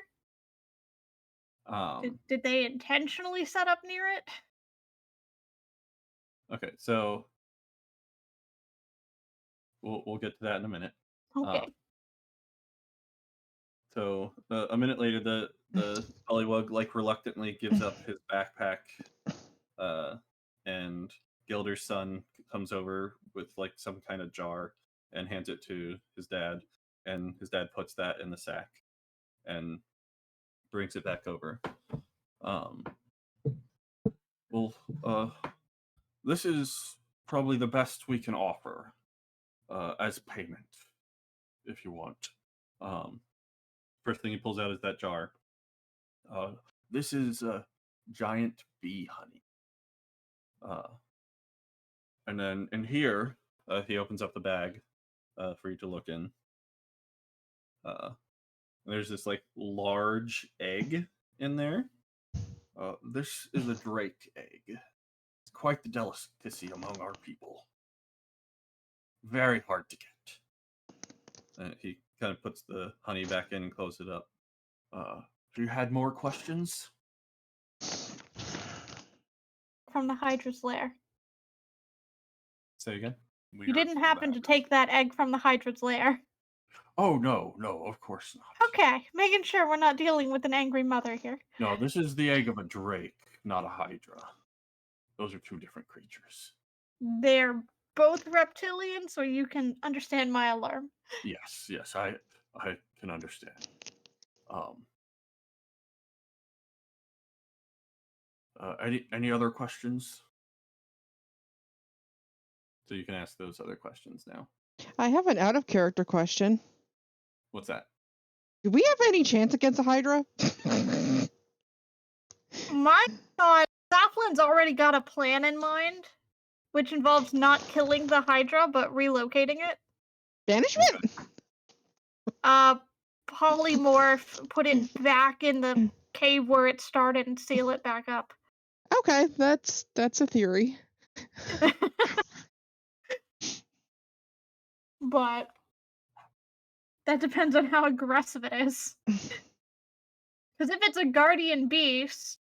Did they intentionally set up near it? Okay, so we'll get to that in a minute. Okay. So a minute later, the Pollywug like reluctantly gives up his backpack, and Gilder's son comes over with like some kind of jar and hands it to his dad, and his dad puts that in the sack and brings it back over. Well, this is probably the best we can offer as payment, if you want. First thing he pulls out is that jar. This is giant bee honey. And then in here, he opens up the bag for you to look in. There's this like large egg in there. This is a drake egg. It's quite the delicacy among our people. Very hard to get. He kind of puts the honey back in and closes it up. You had more questions? From the Hydra's lair. Say again? You didn't happen to take that egg from the Hydra's lair. Oh, no, of course not. Okay, making sure we're not dealing with an angry mother here. No, this is the egg of a drake, not a hydra. Those are two different creatures. They're both reptilian, so you can understand my alarm. Yes, I can understand. Any other questions? So you can ask those other questions now. I have an out of character question. What's that? Do we have any chance against a Hydra? My thought, Southland's already got a plan in mind, which involves not killing the Hydra, but relocating it. Banishment? Polymorph, put it back in the cave where it started and seal it back up. Okay, that's a theory. But that depends on how aggressive it is. Because if it's a guardian beast,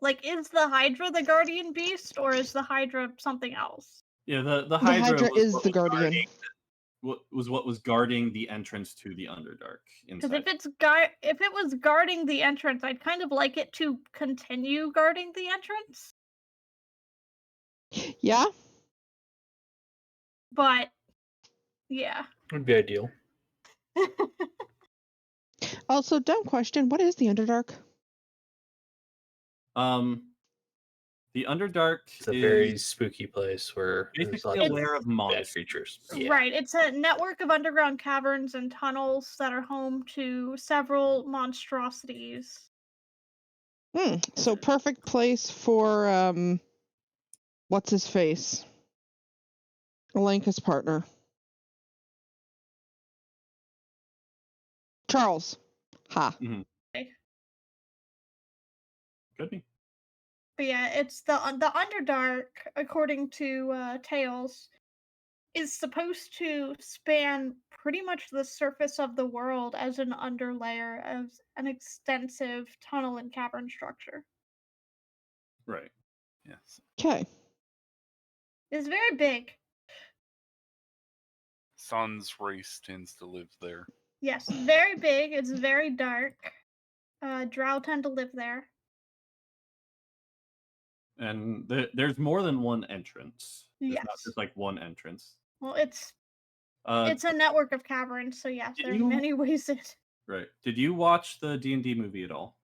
like, is the Hydra the guardian beast, or is the Hydra something else? Yeah, the The Hydra Hydra was is what the was guardian. what was guarding the entrance to the Underdark Because inside. if it was guarding the entrance, I'd kind of like it to continue guarding the entrance. Yeah? But yeah. Would be ideal. Also, dumb question, what is the Underdark? The Underdark It's a is very spooky place where there's basically lots a lair of bad monsters. creatures. Yeah. Right, it's a network of underground caverns and tunnels that are home to several monstrosities. So perfect place for, what's his face? Alenka's partner. Charles. Ha. Could be. But yeah, it's the Underdark, according to Tales, is supposed to span pretty much the surface of the world as an underlayer of an extensive tunnel and cavern structure. Right. Yes. Okay. It's very big. Son's race tends to live there. Yes, very big. It's very dark. Drow tend to live there. And there's more than one entrance. It's not Yes. just like one entrance. Well, it's a network of caverns, so yes, there are many ways it. Right. Did you watch the D&D movie at all?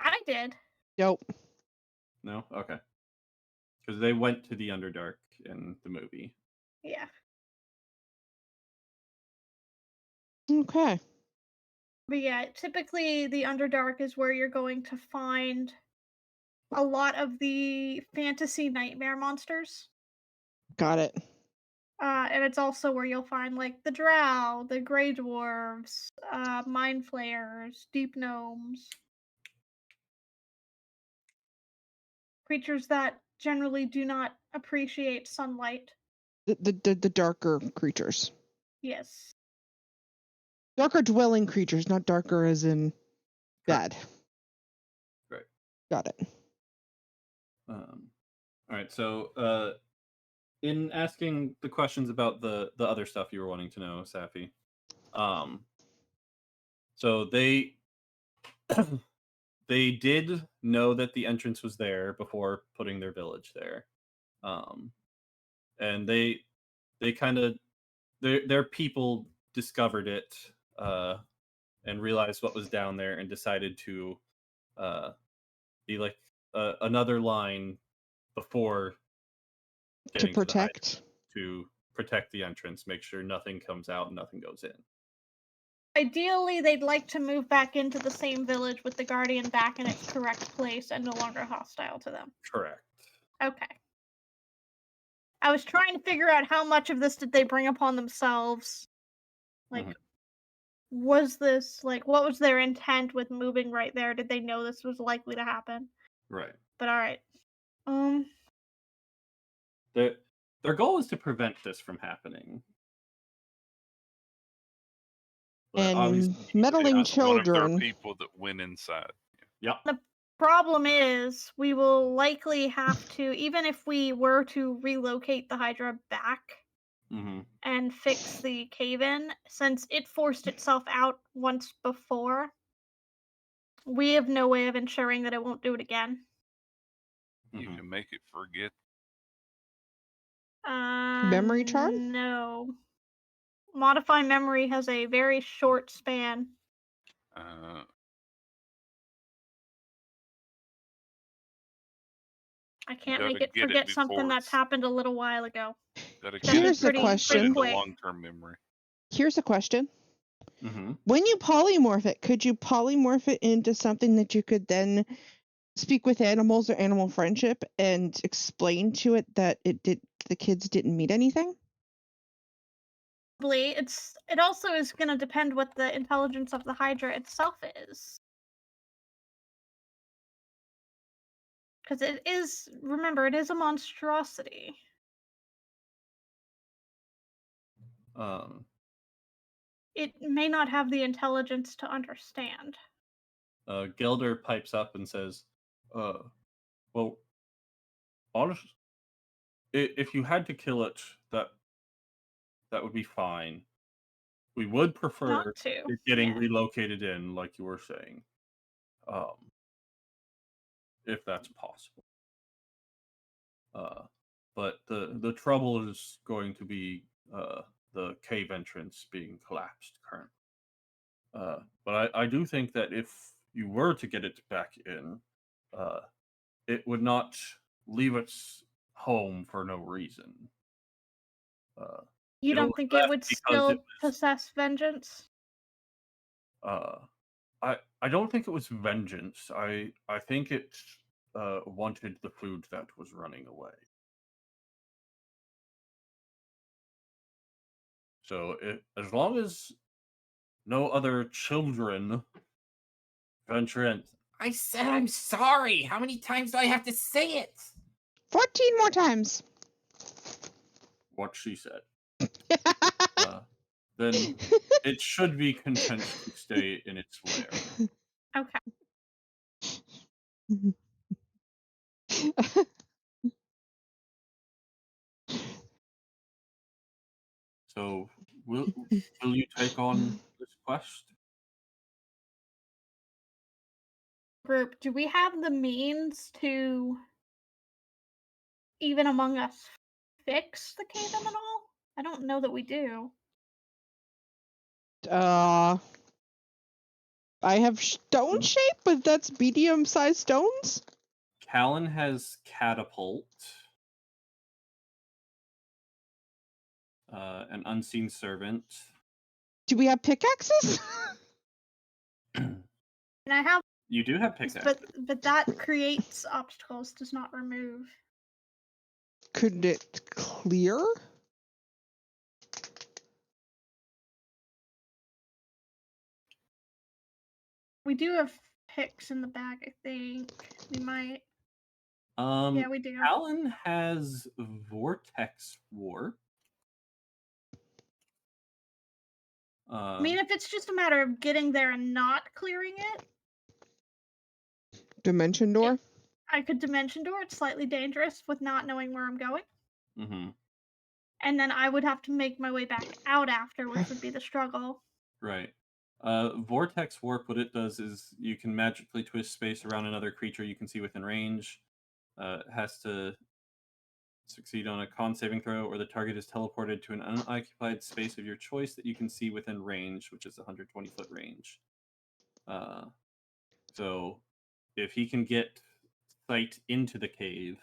I did. Nope. No? Okay. Because they went to the Underdark in the movie. Yeah. Okay. But yeah, typically the Underdark is where you're going to find a lot of the fantasy nightmare monsters. Got it. And it's also where you'll find like the drow, the grey dwarves, mind flayers, deep gnomes. Creatures that generally do not appreciate sunlight. The darker creatures. Yes. Darker dwelling creatures, not darker as in bad. Right. Got it. All right. So, in asking the questions about the other stuff you were wanting to know, Safi, so they they did know that the entrance was there before putting their village there, and they kind of their people discovered it and realized what was down there and decided to be like another line before To getting to the hideout protect. to protect the entrance, make sure nothing comes out and nothing goes in. Ideally, they'd like to move back into the same village with the Guardian back in its correct place and no longer hostile to them. Correct. Okay. I was trying to figure out how much of this did they bring upon themselves. Like, was this, like, what was their intent with moving right there? Did they know this was likely to happen? Right. But alright. Their goal is to prevent this from happening. But And obviously, meddling It's one of their children. people that went inside. Yep. The problem is, we will likely have to, even if we were to relocate the Hydra back and fix the cave-in, since it forced itself out once before, we have no way of ensuring that it won't do it again. You can make it forget. Memory charm? No. Modify memory has a very short span. I can't make it forget something that's happened a little while ago. Here's a question. Long-term memory. Here's a question. When you polymorph it, could you polymorph it into something that you could then speak with animals or animal friendship and explain to it that the kids didn't meet anything? It also is going to depend what the intelligence of the Hydra itself is. Because it is, remember, it is a monstrosity. It may not have the intelligence to understand. Gilder pipes up and says, well, honestly, if you had to kill it, that would be fine. We would prefer it getting relocated in, like you were saying, if that's possible. But the trouble is going to be the cave entrance being collapsed currently. But I do think that if you were to get it back in, it would not leave its home for no reason. You don't think it would still possess vengeance? I don't think it was vengeance. I think it wanted the food that was running away. So as long as no other children venture in. I said I'm sorry. How many times do I have to say it? 14 more times. What she said. Then it should be content to stay in its lair. Okay. So, will you take on this quest? Group, do we have the means to, even among us, fix the cave-in at all? I don't know that we do. I have stone shape, but that's medium-sized stones? Callan has catapult. An unseen servant. Do we have pickaxes? And I have. You do have pickaxes. But that creates obstacles, does not remove. Could it clear? We do have picks in the bag, I think. We might. Yeah, we do. Callan has Vortex Warp. I mean, if it's just a matter of getting there and not clearing it, Dimension door? I could dimension door. It's slightly dangerous with not knowing where I'm going. Mm-hmm. And then I would have to make my way back out after, which would be the struggle. Right. Vortex Warp, what it does is you can magically twist space around another creature you can see within range. It has to succeed on a con saving throw, or the target is teleported to an unoccupied space of your choice that you can see within range, which is 120-foot range. So if he can get sight into the cave,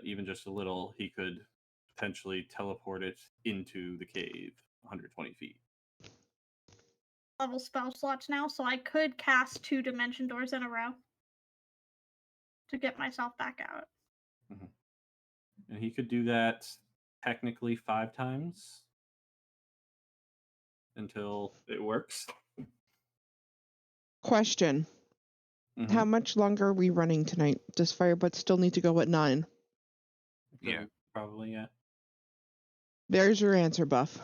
even just a little, he could potentially teleport it into the cave 120 feet. Level spell slots now, so I could cast 2 dimension doors in a row to get myself back out. Mm-hmm. And he could do that technically 5 times until it works. Question. Mm-hmm. How much longer are we running tonight? Does Firebutt still need to go at 9? Yeah. Probably, yeah. There's your answer, Buff.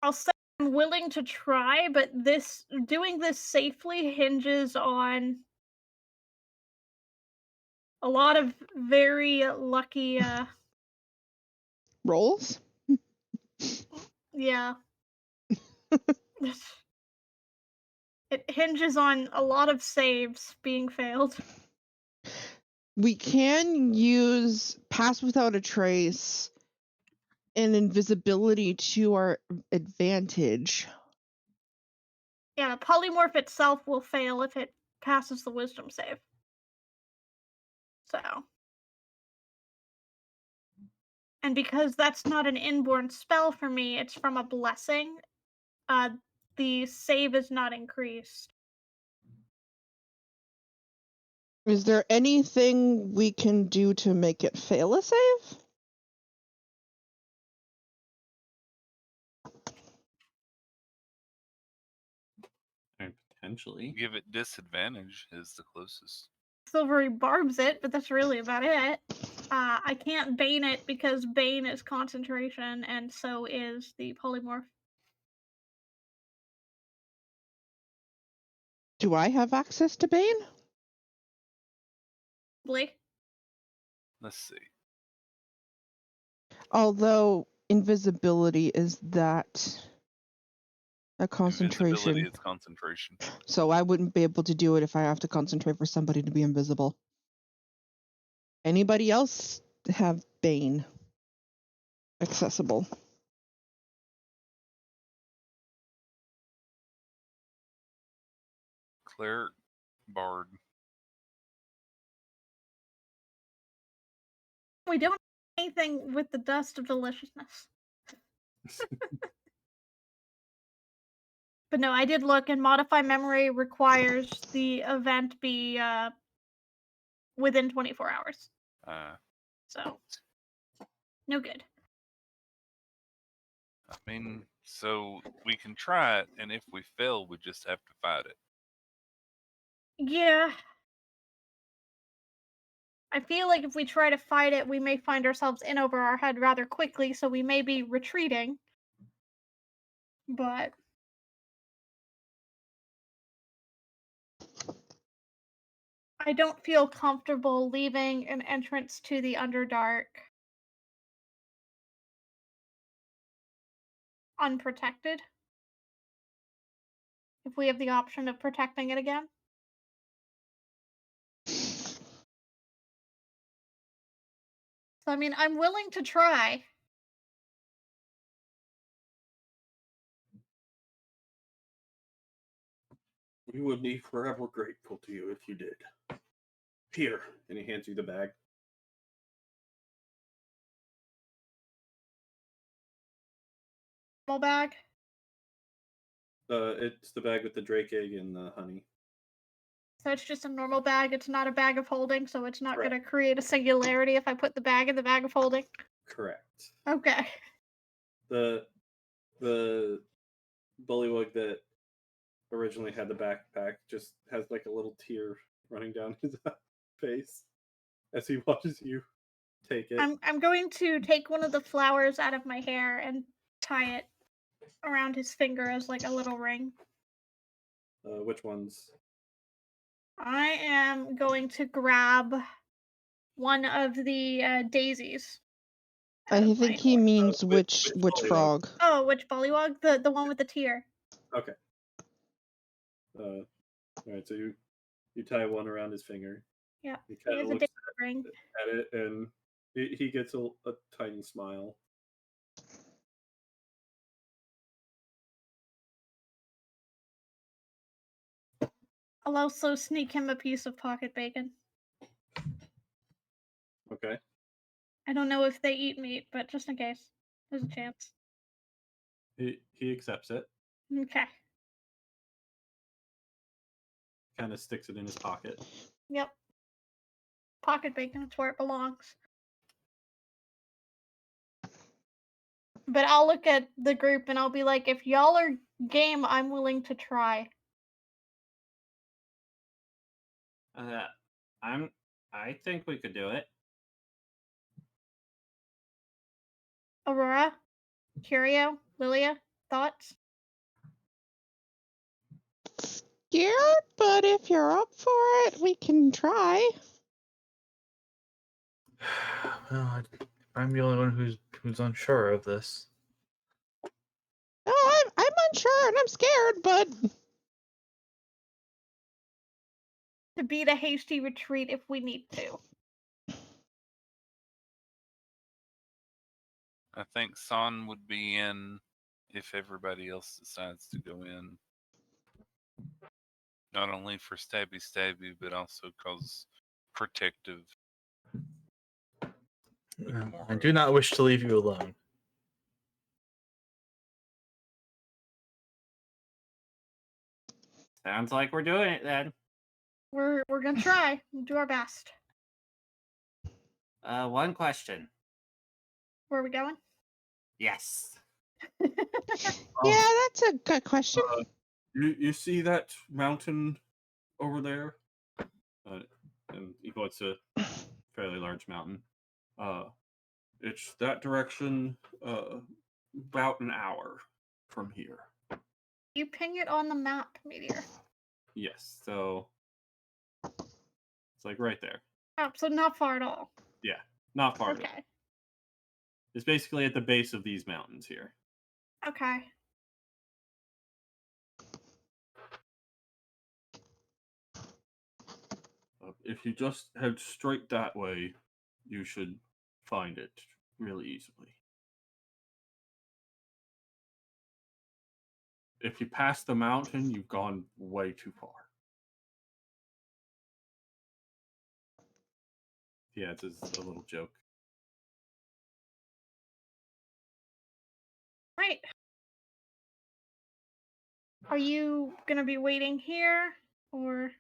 I'll say I'm willing to try, but doing this safely hinges on a lot of very lucky Rolls? yeah. It hinges on a lot of saves being failed. We can use Pass Without a Trace and Invisibility to our advantage. Yeah, polymorph itself will fail if it passes the wisdom save. So. And because that's not an inborn spell for me, it's from a blessing, the save is not increased. Is there anything we can do to make it fail a save? And potentially. Give it disadvantage is the closest. Silvery barbs it, but that's really about it. I can't bane it because bane is concentration, and so is the polymorph. Do I have access to Bane? Blake? Let's see. Although invisibility is that a concentration. Invisibility is concentration. So I wouldn't be able to do it if I have to concentrate for somebody to be invisible. Anybody else have Bane accessible? Cleric, bard. We don't have anything with the dust of deliciousness. But no, I did look, and modify memory requires the event be within 24 hours. So, no good. I mean, so we can try it, and if we fail, we just have to fight it. Yeah. I feel like if we try to fight it, we may find ourselves in over our head rather quickly, so we may be retreating. But I don't feel comfortable leaving an entrance to the Underdark unprotected. If we have the option of protecting it again. So, I mean, I'm willing to try. We would be forever grateful to you if you did. Here, and he hands you the bag. Small bag. It's the bag with the drake egg and the honey. So it's just a normal bag. It's not a bag of holding, so it's not going to Correct. create a singularity if I put the bag in the bag of holding. Correct. Okay. The bullywug that originally had the backpack just has like a little tear running down his face as he watches you take it. I'm going to take one of the flowers out of my hair and tie it around his finger as like a little ring. Which ones? I am going to grab one of the daisies. I think he means which pollywog? frog. Oh, which pollywog? The one with the tear. Okay. All right. So you tie one around his finger. Yeah. He kind of Here's a looks daisy ring. at it, and he gets a tiny smile. I'll also sneak him a piece of pocket bacon. Okay. I don't know if they eat meat, but just in case, there's a chance. He accepts it. Okay. Kind of sticks it in his pocket. Yep. Pocket bacon, it's where it belongs. But I'll look at the group and I'll be like, if y'all are game, I'm willing to try. I think we could do it. Aurora, Curio, Lilia, thoughts? Scared, but if you're up for it, we can try. Well, I'm the only one who's unsure of this. No, I'm unsure and I'm scared, but To beat a hasty retreat if we need to. I think Son would be in if everybody else decides to go in. Not only for stabby, but also cause protective. I do not wish to leave you alone. Sounds like we're doing it then. We're gonna try. We'll do our best. One question. Where are we going? Yes. yeah, that's a good question. You see that mountain over there? And he points to a fairly large mountain. It's that direction. About an hour from here. You ping it on the map, Meteor. Yes. So it's like right there. Oh, so not far at all. Yeah, not far. Okay. At all. It's basically at the base of these mountains here. Okay. If you just head straight that way, you should find it really easily. If you pass the mountain, you've gone way too far. Yeah, it's a little joke. Right. Are you gonna be waiting here, or?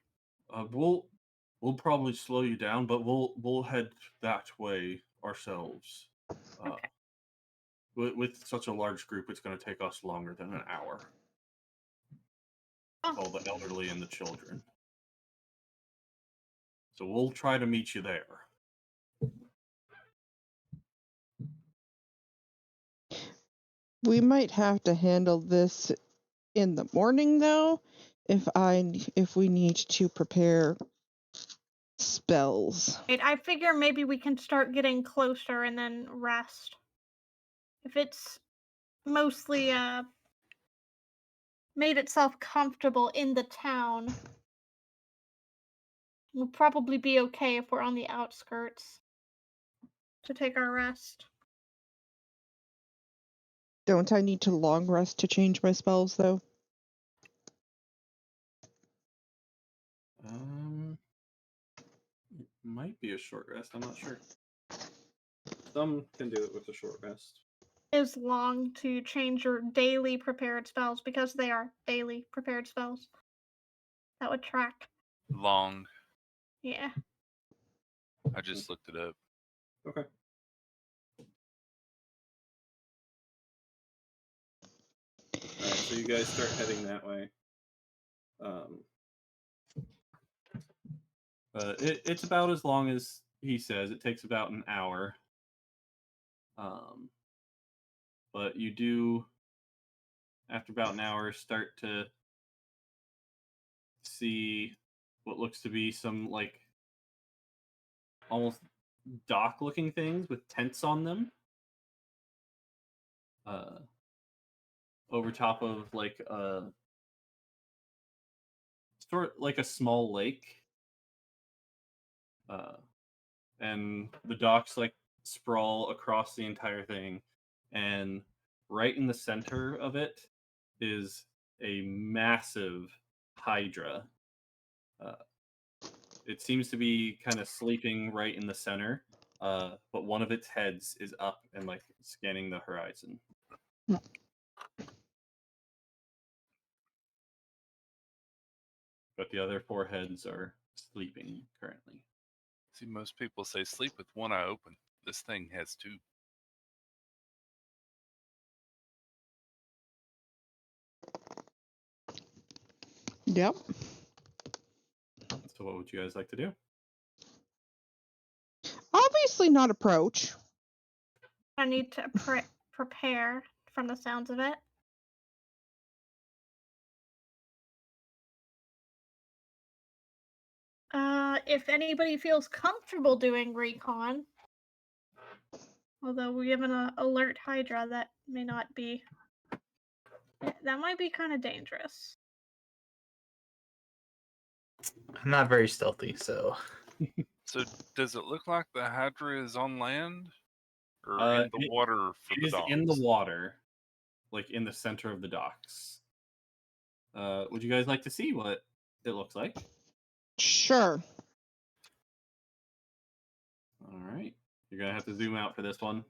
We'll probably slow you down, but we'll head that way ourselves. Okay. With such a large group, it's going to take us longer than an hour. Oh. With all the elderly and the children. So we'll try to meet you there. We might have to handle this in the morning, though, if we need to prepare spells. Wait, I figure maybe we can start getting closer and then rest. If it's mostly made itself comfortable in the town, we'll probably be okay if we're on the outskirts to take our rest. Don't I need to long rest to change my spells, though? It might be a short rest. I'm not sure. Some can do it with a short rest. Is long to change your daily prepared spells because they are daily prepared spells. That would track. Long. Yeah. I just looked it up. Okay. Alright, so you guys start heading that way. It's about as long as he says it takes about an hour. But you do, after about an hour, start to see what looks to be some like almost dock-looking things with tents on them. Over top of like a sort like a small lake. And the docks like sprawl across the entire thing, and right in the center of it is a massive hydra. It seems to be kind of sleeping right in the center, but one of its heads is up and like scanning the horizon. But the other 4 heads are sleeping currently. See, most people say sleep with one eye open. This thing has 2. Yep. So what would you guys like to do? Obviously not approach. I need to prepare from the sounds of it. If anybody feels comfortable doing recon, although we have an alert Hydra, that may not be. That might be kind of dangerous. I'm not very stealthy, so. So does it look like the Hydra is on land or in the It- water for It the is docks? in the water, like in the center of the docks. Would you guys like to see what it looks like? Sure. All right. You're going to have to zoom out for this one.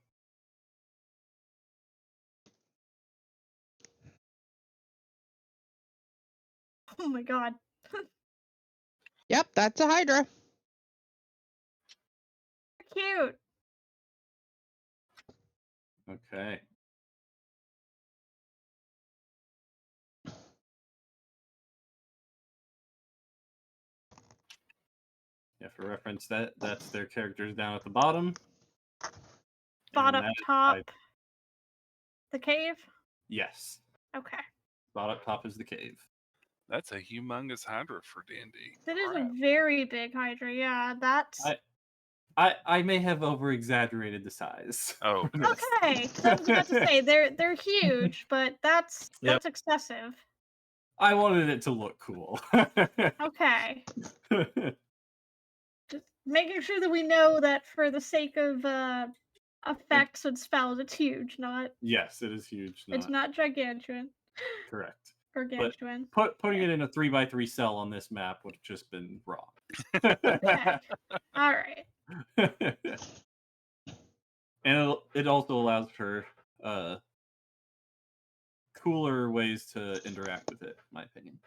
Oh my god. Yep, that's a Hydra. Cute. Okay. Yeah, for reference, that's their characters down at the bottom. Spot And up that- top. The cave? Yes. Okay. Spot up top is the cave. That's a humongous Hydra for D&D. That is a very big Hydra, yeah. That's I may have over exaggerated the size. Oh, for this. okay. 'Cause I was about to say they're huge, but that's excessive. I wanted it to look cool. Okay. Just making sure that we know that for the sake of effects and spells, it's huge, not Yes, it is huge. it's not gargantuan. Correct. Gargantuan. Putting it in a 3x3 cell on this map would have just been wrong. Okay. All right. And it also allows for cooler ways to interact with it, in my opinion.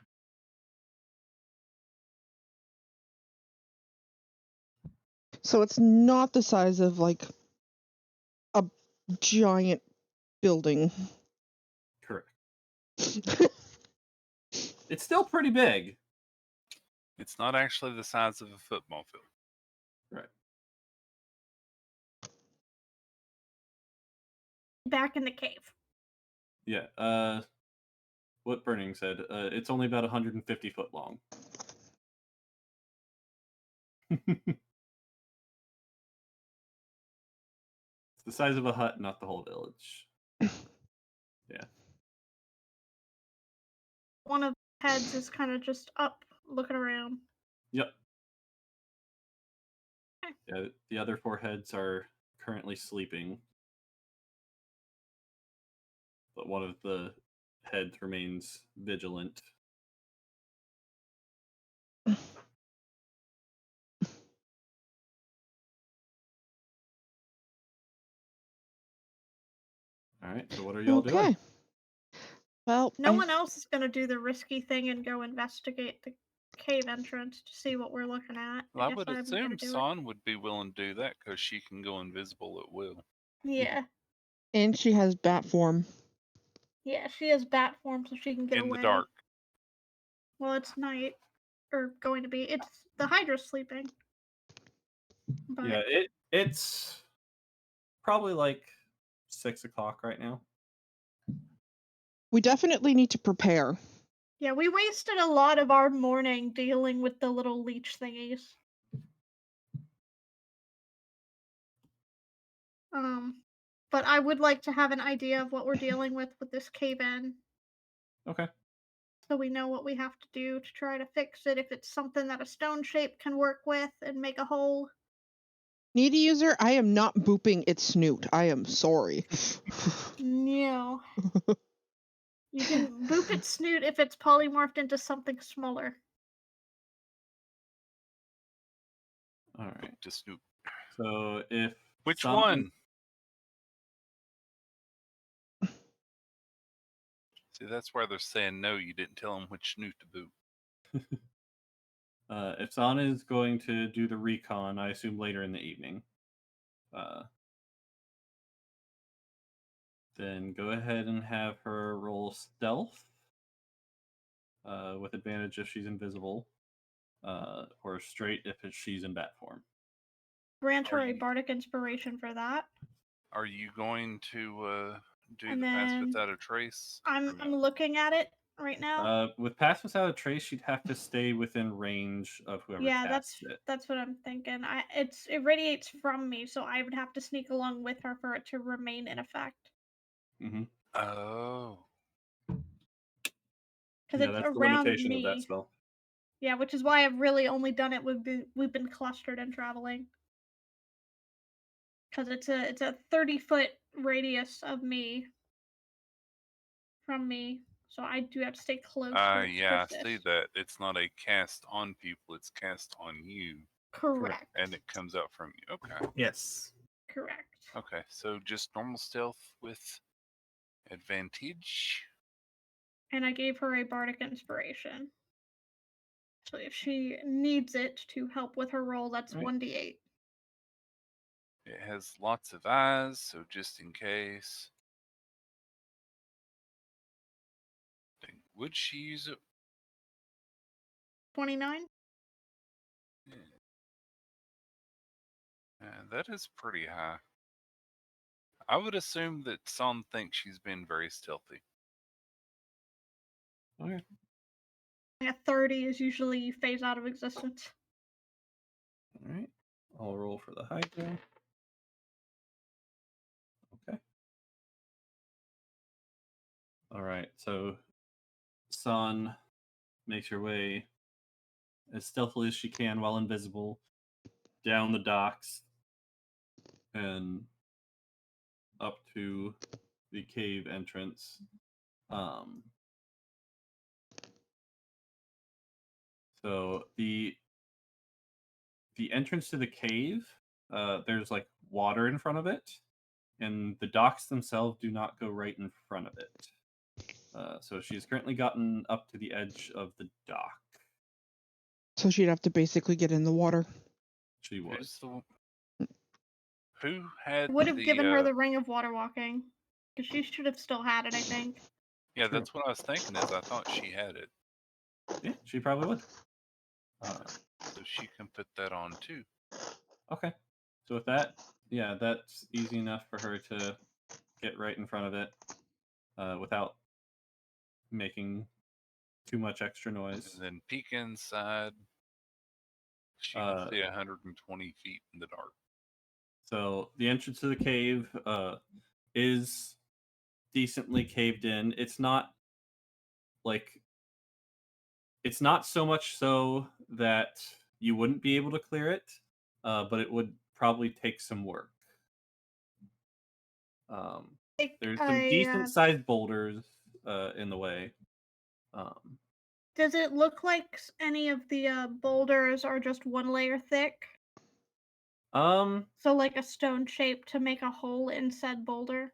So it's not the size of like a giant building. Correct. It's still pretty big. it's not actually the size of a football field. Right. Back in the cave. Yeah. What Burning said, it's only about 150 foot long. It's the size of a hut, not the whole village. Yeah. One of the heads is kind of just up, looking around. Yep. Okay. Yeah, the other 4 heads are currently sleeping. But one of the heads remains vigilant. All right, so what are y'all doing? Okay. Well, No one else is gonna do the risky thing and go investigate the cave entrance to see what we're looking at. Well, I guess would I'm gonna assume do it. Son would be willing to do that because she can go invisible at will. Yeah. And she has bat form. Yeah, she has bat form so she can get In away. the dark. Well, it's night. Or going to be. It's the Hydra's sleeping. But Yeah, it's probably like 6 o'clock right now. We definitely need to prepare. yeah, we wasted a lot of our morning dealing with the little leech thingies. But I would like to have an idea of what we're dealing with this cave-in, Okay. so we know what we have to do to try to fix it. If it's something that a stone shape can work with and make a hole. Needy user, I am not booping its snoot. I am sorry. No. You can boop its snoot if it's polymorphed into something smaller. All right. To Snoop. So if Which Son- one? See, that's why they're saying no. You didn't tell them which Snoop to boot. if Sana is going to do the recon, I assume later in the evening, then go ahead and have her roll stealth with advantage if she's invisible, or straight if she's in bat form. Grant her Are a you- bardic inspiration for that. Are you going to do And the pass then without a trace? I'm looking at it right now. With pass without a trace, she'd have to stay within range of whoever Yeah, casts it. that's what I'm thinking. It radiates from me, so I would have to sneak along with her for it to remain in effect. Mm-hmm. Oh. Because Yeah, it's that's the around limitation of that me. spell. Yeah, which is why I've really only done it we've been clustered and traveling. Because it's a 30-foot radius of me from me, so I do have to stay close to it to Yeah, I see persist. that. It's not a cast on people, it's cast on you. Correct. And it comes out from you. Okay. Yes. Correct. Okay, so just normal stealth with advantage. And I gave her a bardic inspiration. So if she needs it to help with her roll, that's Right. 1d8. It has lots of eyes, so just in case. Would she use it? 29? Yeah, that is pretty high. I would assume that Son thinks she's been very stealthy. Okay. A 30 is usually phase out of existence. All right. I'll roll for the Hydra. Okay. All right. So, Son makes her way as stealthily as she can while invisible down the docks and up to the cave entrance. So the entrance to the cave, there's like water in front of it, and the docks themselves do not go right in front of it. So she's currently gotten up to the edge of the dock. So she'd have to basically get in the water. She would. Who had Would have the, given her the ring of water walking. Because she should have still had it, I think. Yeah, True. that's what I was thinking. Is I thought she had it, Yeah, she probably would. so she can put that on too. Okay. So with that, yeah, that's easy enough for her to get right in front of it without making too much extra noise. And then peek inside. She can see 120 feet in the dark. So the entrance to the cave is decently caved in. It's not so much so that you wouldn't be able to clear it, but it would probably take some work. There's some decent sized boulders in the way. Does it look like any of the boulders are just one layer thick? So like a stone shape to make a hole in said boulder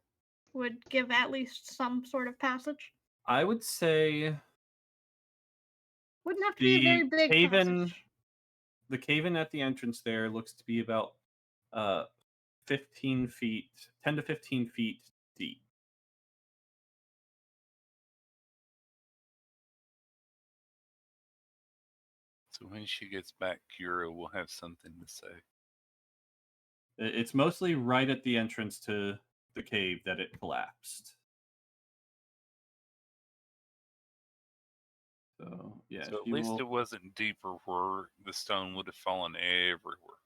would give at least some sort of passage? I would say Wouldn't have to be a very big passage. the cave-in at the entrance there looks to be about 15 feet, 10 to 15 feet deep. So when she gets back, Kira will have something to say. It's mostly right at the entrance to the cave that it collapsed. So yeah, So at least it wasn't deeper where the stone would have fallen everywhere.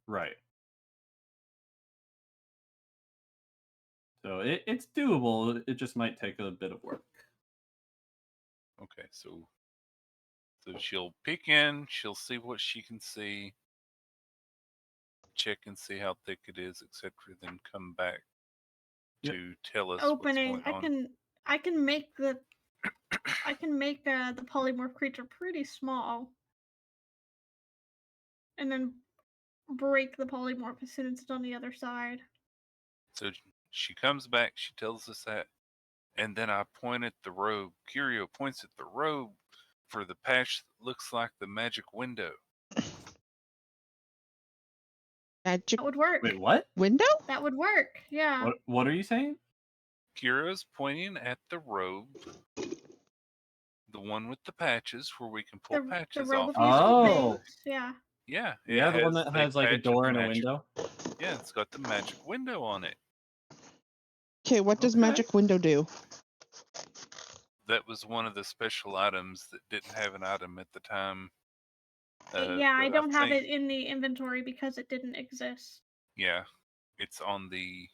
Right. So it's doable. It just might take a bit of work. Okay, so she'll peek in, she'll see what she can see, check and see how thick it is, etc. Then come back to tell us Opening. what's going on. I can make the polymorph creature pretty small, and then break the polymorph as soon as it's on the other side. So she comes back, she tells us that, and then I point at the robe. Curio points at the robe for the patch that looks like the magic window. Magic That would work. Wait, what? window? That would work. Yeah. What are you saying? Curio's pointing at the robe, the one with the patches where we can pull patches the robe off. of musical Oh. things. Yeah. Yeah, Yeah, the one that has like a patch of door the and a magic- window. Yeah, it's got the magic window on it. Okay, what does Okay. magic window do? That was one of the special items that didn't have an item at the time. Yeah, I but don't have think- it in the inventory because it didn't exist. Yeah, it's on the.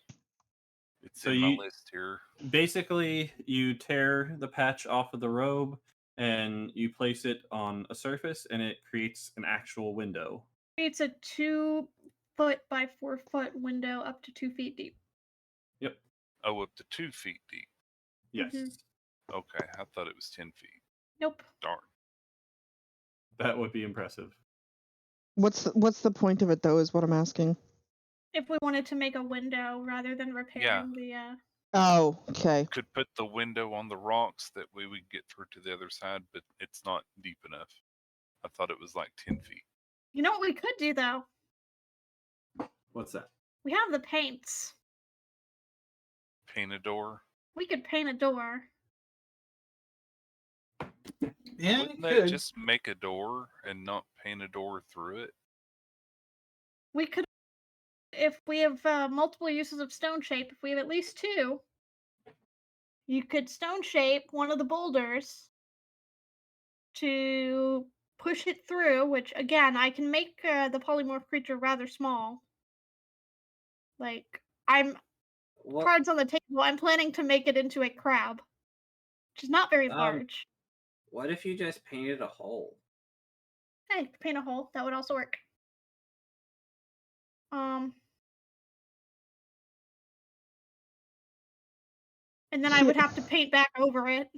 It's So in my list here. Basically, you tear the patch off of the robe and you place it on a surface, and it creates an actual window. It's a 2 foot by 4 foot window up to 2 feet deep. Yep. Oh, up to 2 feet deep. Yes. Mhm. Okay, I thought it was 10 feet. Nope. Darn. That would be impressive. What's the point of it though? Is what I'm asking. If we wanted to make a window rather than repairing the Oh, okay. Could put the window on the rocks, that way we could get through to the other side, but it's not deep enough. I thought it was like 10 feet. You know what we could do though? What's that? We have the paints. Paint a door. We could paint a door. Yeah, Wouldn't that just make a door and not paint a door through it? We could, if we have multiple uses of stone shape, if we have at least 2, you could stone shape one of the boulders to push it through, which again, I can make the polymorph creature rather small. Like, cards on the table, I'm planning to make it into a crab, which is not very large. What if you just painted a hole? Hey, paint a hole. That would also work. And then I would have to paint back over it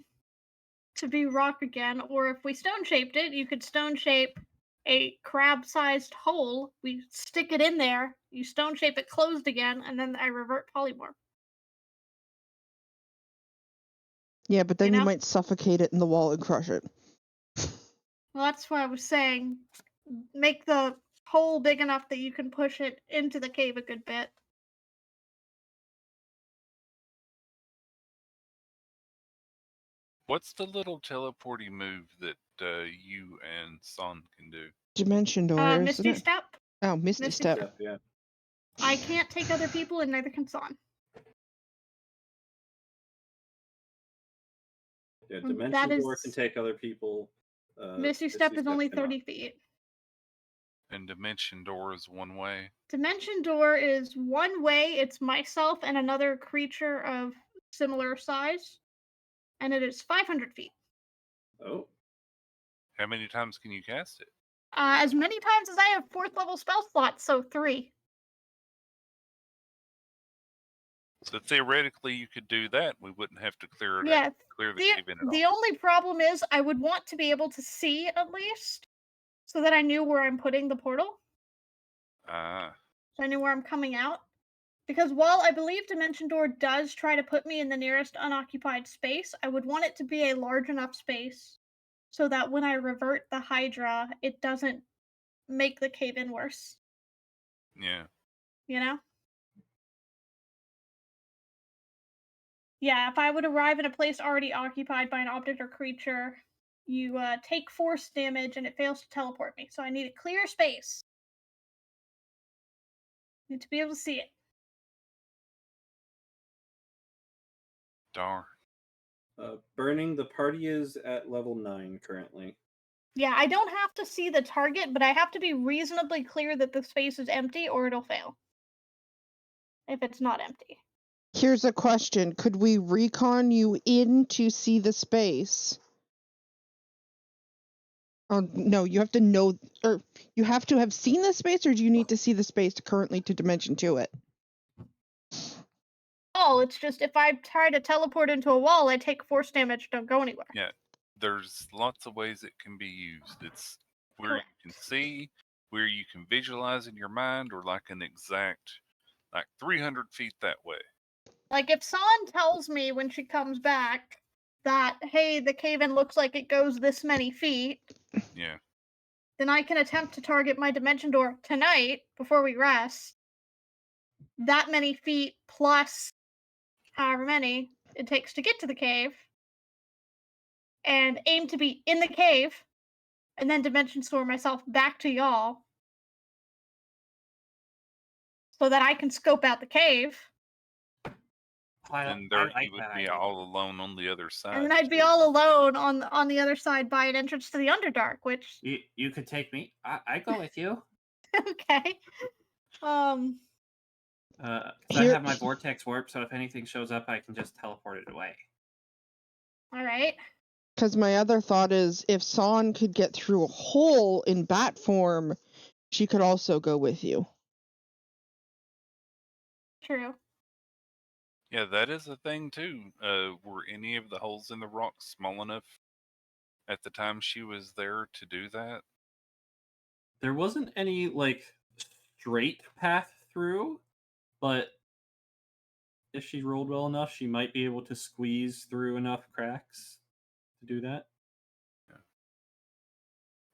to be rock again. Or if we stone shaped it, you could stone shape a crab-sized hole. We stick it in there. You stone shape it closed again, and then I revert polymorph. Yeah, but then you know? might suffocate it in the wall and crush it. Well, that's what I was saying. Make the hole big enough that you can push it into the cave a good bit. What's the little teleporty move that you and Son can do? Dimension door, isn't Misty it? Step. Oh, Misty Misty Step. Step. Yeah. I can't take other people, and neither can Son. Yeah, That Dimension Door is- can take other people. Misty Step is only cannot. 30 feet. And Dimension Door is one way. Dimension Door is one way. It's myself and another creature of similar size, and it is 500 feet. Oh. How many times can you cast it? As many times as I have 4th level spell slots, so 3. So theoretically, you could do that. We wouldn't have to clear it. Yeah. Clear the cave in at The all. only problem is I would want to be able to see at least, so that I knew where I'm putting the portal. Ah. So I knew where I'm coming out. Because while I believe Dimension Door does try to put me in the nearest unoccupied space, I would want it to be a large enough space so that when I revert the Hydra, it doesn't make the cave in worse. Yeah. You know? Yeah, if I would arrive in a place already occupied by an object or creature, you take force damage and it fails to teleport me. So I need a clear space. Need to be able to see it. Darn. Burning, the party is at level 9 currently. Yeah, I don't have to see the target, but I have to be reasonably clear that the space is empty or it'll fail. If it's not empty. Here's a question. Could we recon you in to see the space? Oh, no, you have to know, or you have to have seen the space, or do you need to see the space currently to dimension to it? Oh, it's just if I try to teleport into a wall, I take force damage, don't go anywhere. Yeah, there's lots of ways it can be used. It's where Correct. you can see, where you can visualize in your mind, or like an exact, like 300 feet that way. Like if San tells me when she comes back that, hey, the cave-in looks like it goes this many feet, Yeah. then I can attempt to target my dimension door tonight before we rest. That many feet plus however many it takes to get to the cave, and aim to be in the cave, and then dimension store myself back to y'all so that I can scope out the cave. And there you would be all alone on the other side. And then I'd be too. all alone on the other side by an entrance to the Underdark, which You could take me. I go with you. okay. 'Cause I have my vortex warp, so if anything shows up, I can just teleport it away. All right. Because my other thought is, if San could get through a hole in bat form, she could also go with you. True. Yeah, that is a thing too. Were any of the holes in the rock small enough at the time she was there to do that? There wasn't any like straight path through, but if she rolled well enough, she might be able to squeeze through enough cracks to do that. Yeah.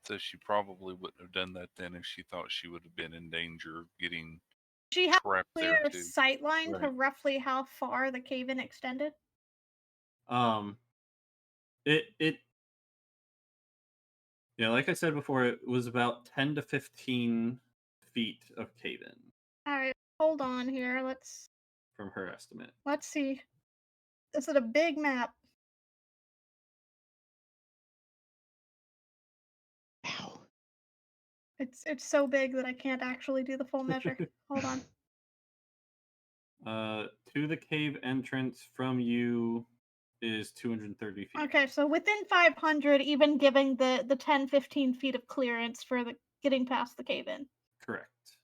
So she probably wouldn't have done that then if she thought she would have been in danger of getting She had trapped a there clear too. sight line to Right. roughly how far the cave-in extended. It yeah, like I said before, it was about 10 to 15 feet of cave-in All right, hold on here. Let's from her estimate. see. Is it a big map? Ow. It's so big that I can't actually do the full measure. Hold on. To the cave entrance from you is 230 feet. Okay, so within 500, even giving the 10-15 feet of clearance for the getting past the cave-in. Correct.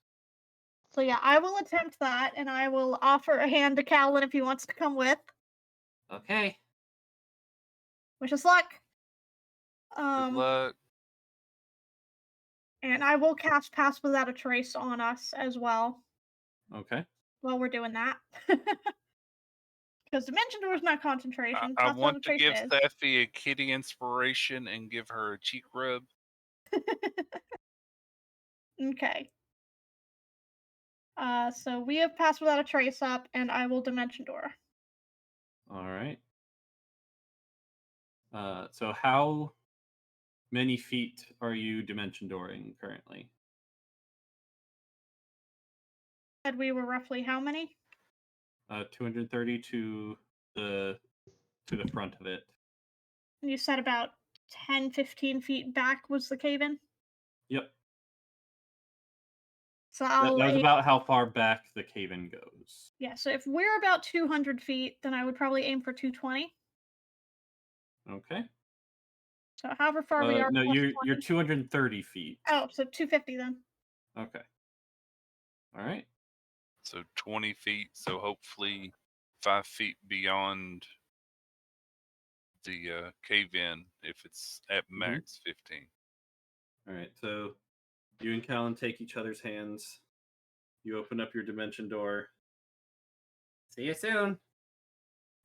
So yeah, I will attempt that, and I will offer a hand to Calvin if he wants to come with. Okay. Wish us luck. Good luck. And I will cast Pass Without a Trace on us as well Okay. while we're doing that. Because Dimension Door is not concentration. I Pass Without a want to Trace give is. Safi a kitty inspiration and give her a cheek rub. Okay. So we have Pass Without a Trace up, and I will Dimension Door. All right. So how many feet are you dimension dooring currently? Said we were roughly how many? 230 to the front of it. And you said about 10-15 feet back was the cave-in? Yep. So That was about how far back the cave-in goes. Yeah, so if we're about 200 feet, then I would probably aim for 220. Okay. So however far we are. No, plus you're 20. 230 feet. Oh, so 250 then. Okay. All right. So 20 feet, so hopefully 5 feet beyond the cave-in if it's at max 15. All right. So you and Callan take each other's hands. You open up your dimension door. See you soon.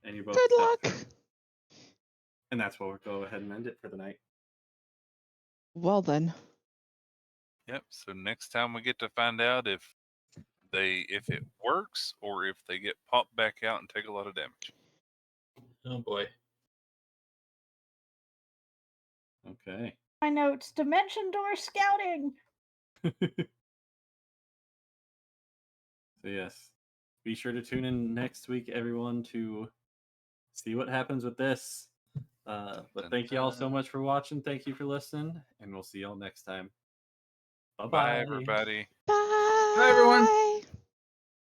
And you both Good step luck. through. And that's where we'll go ahead and end it for the night. Well then. Yep. So next time we get to find out if it works or if they get popped back out and take a lot of damage. Oh boy. Okay. My notes: Dimension Door scouting. So yes, be sure to tune in next week, everyone, to see what happens with this. But thank you all so much for watching. Thank you for listening, and we'll see y'all next time. Bye-bye. Bye, everybody. Bye. Bye, everyone.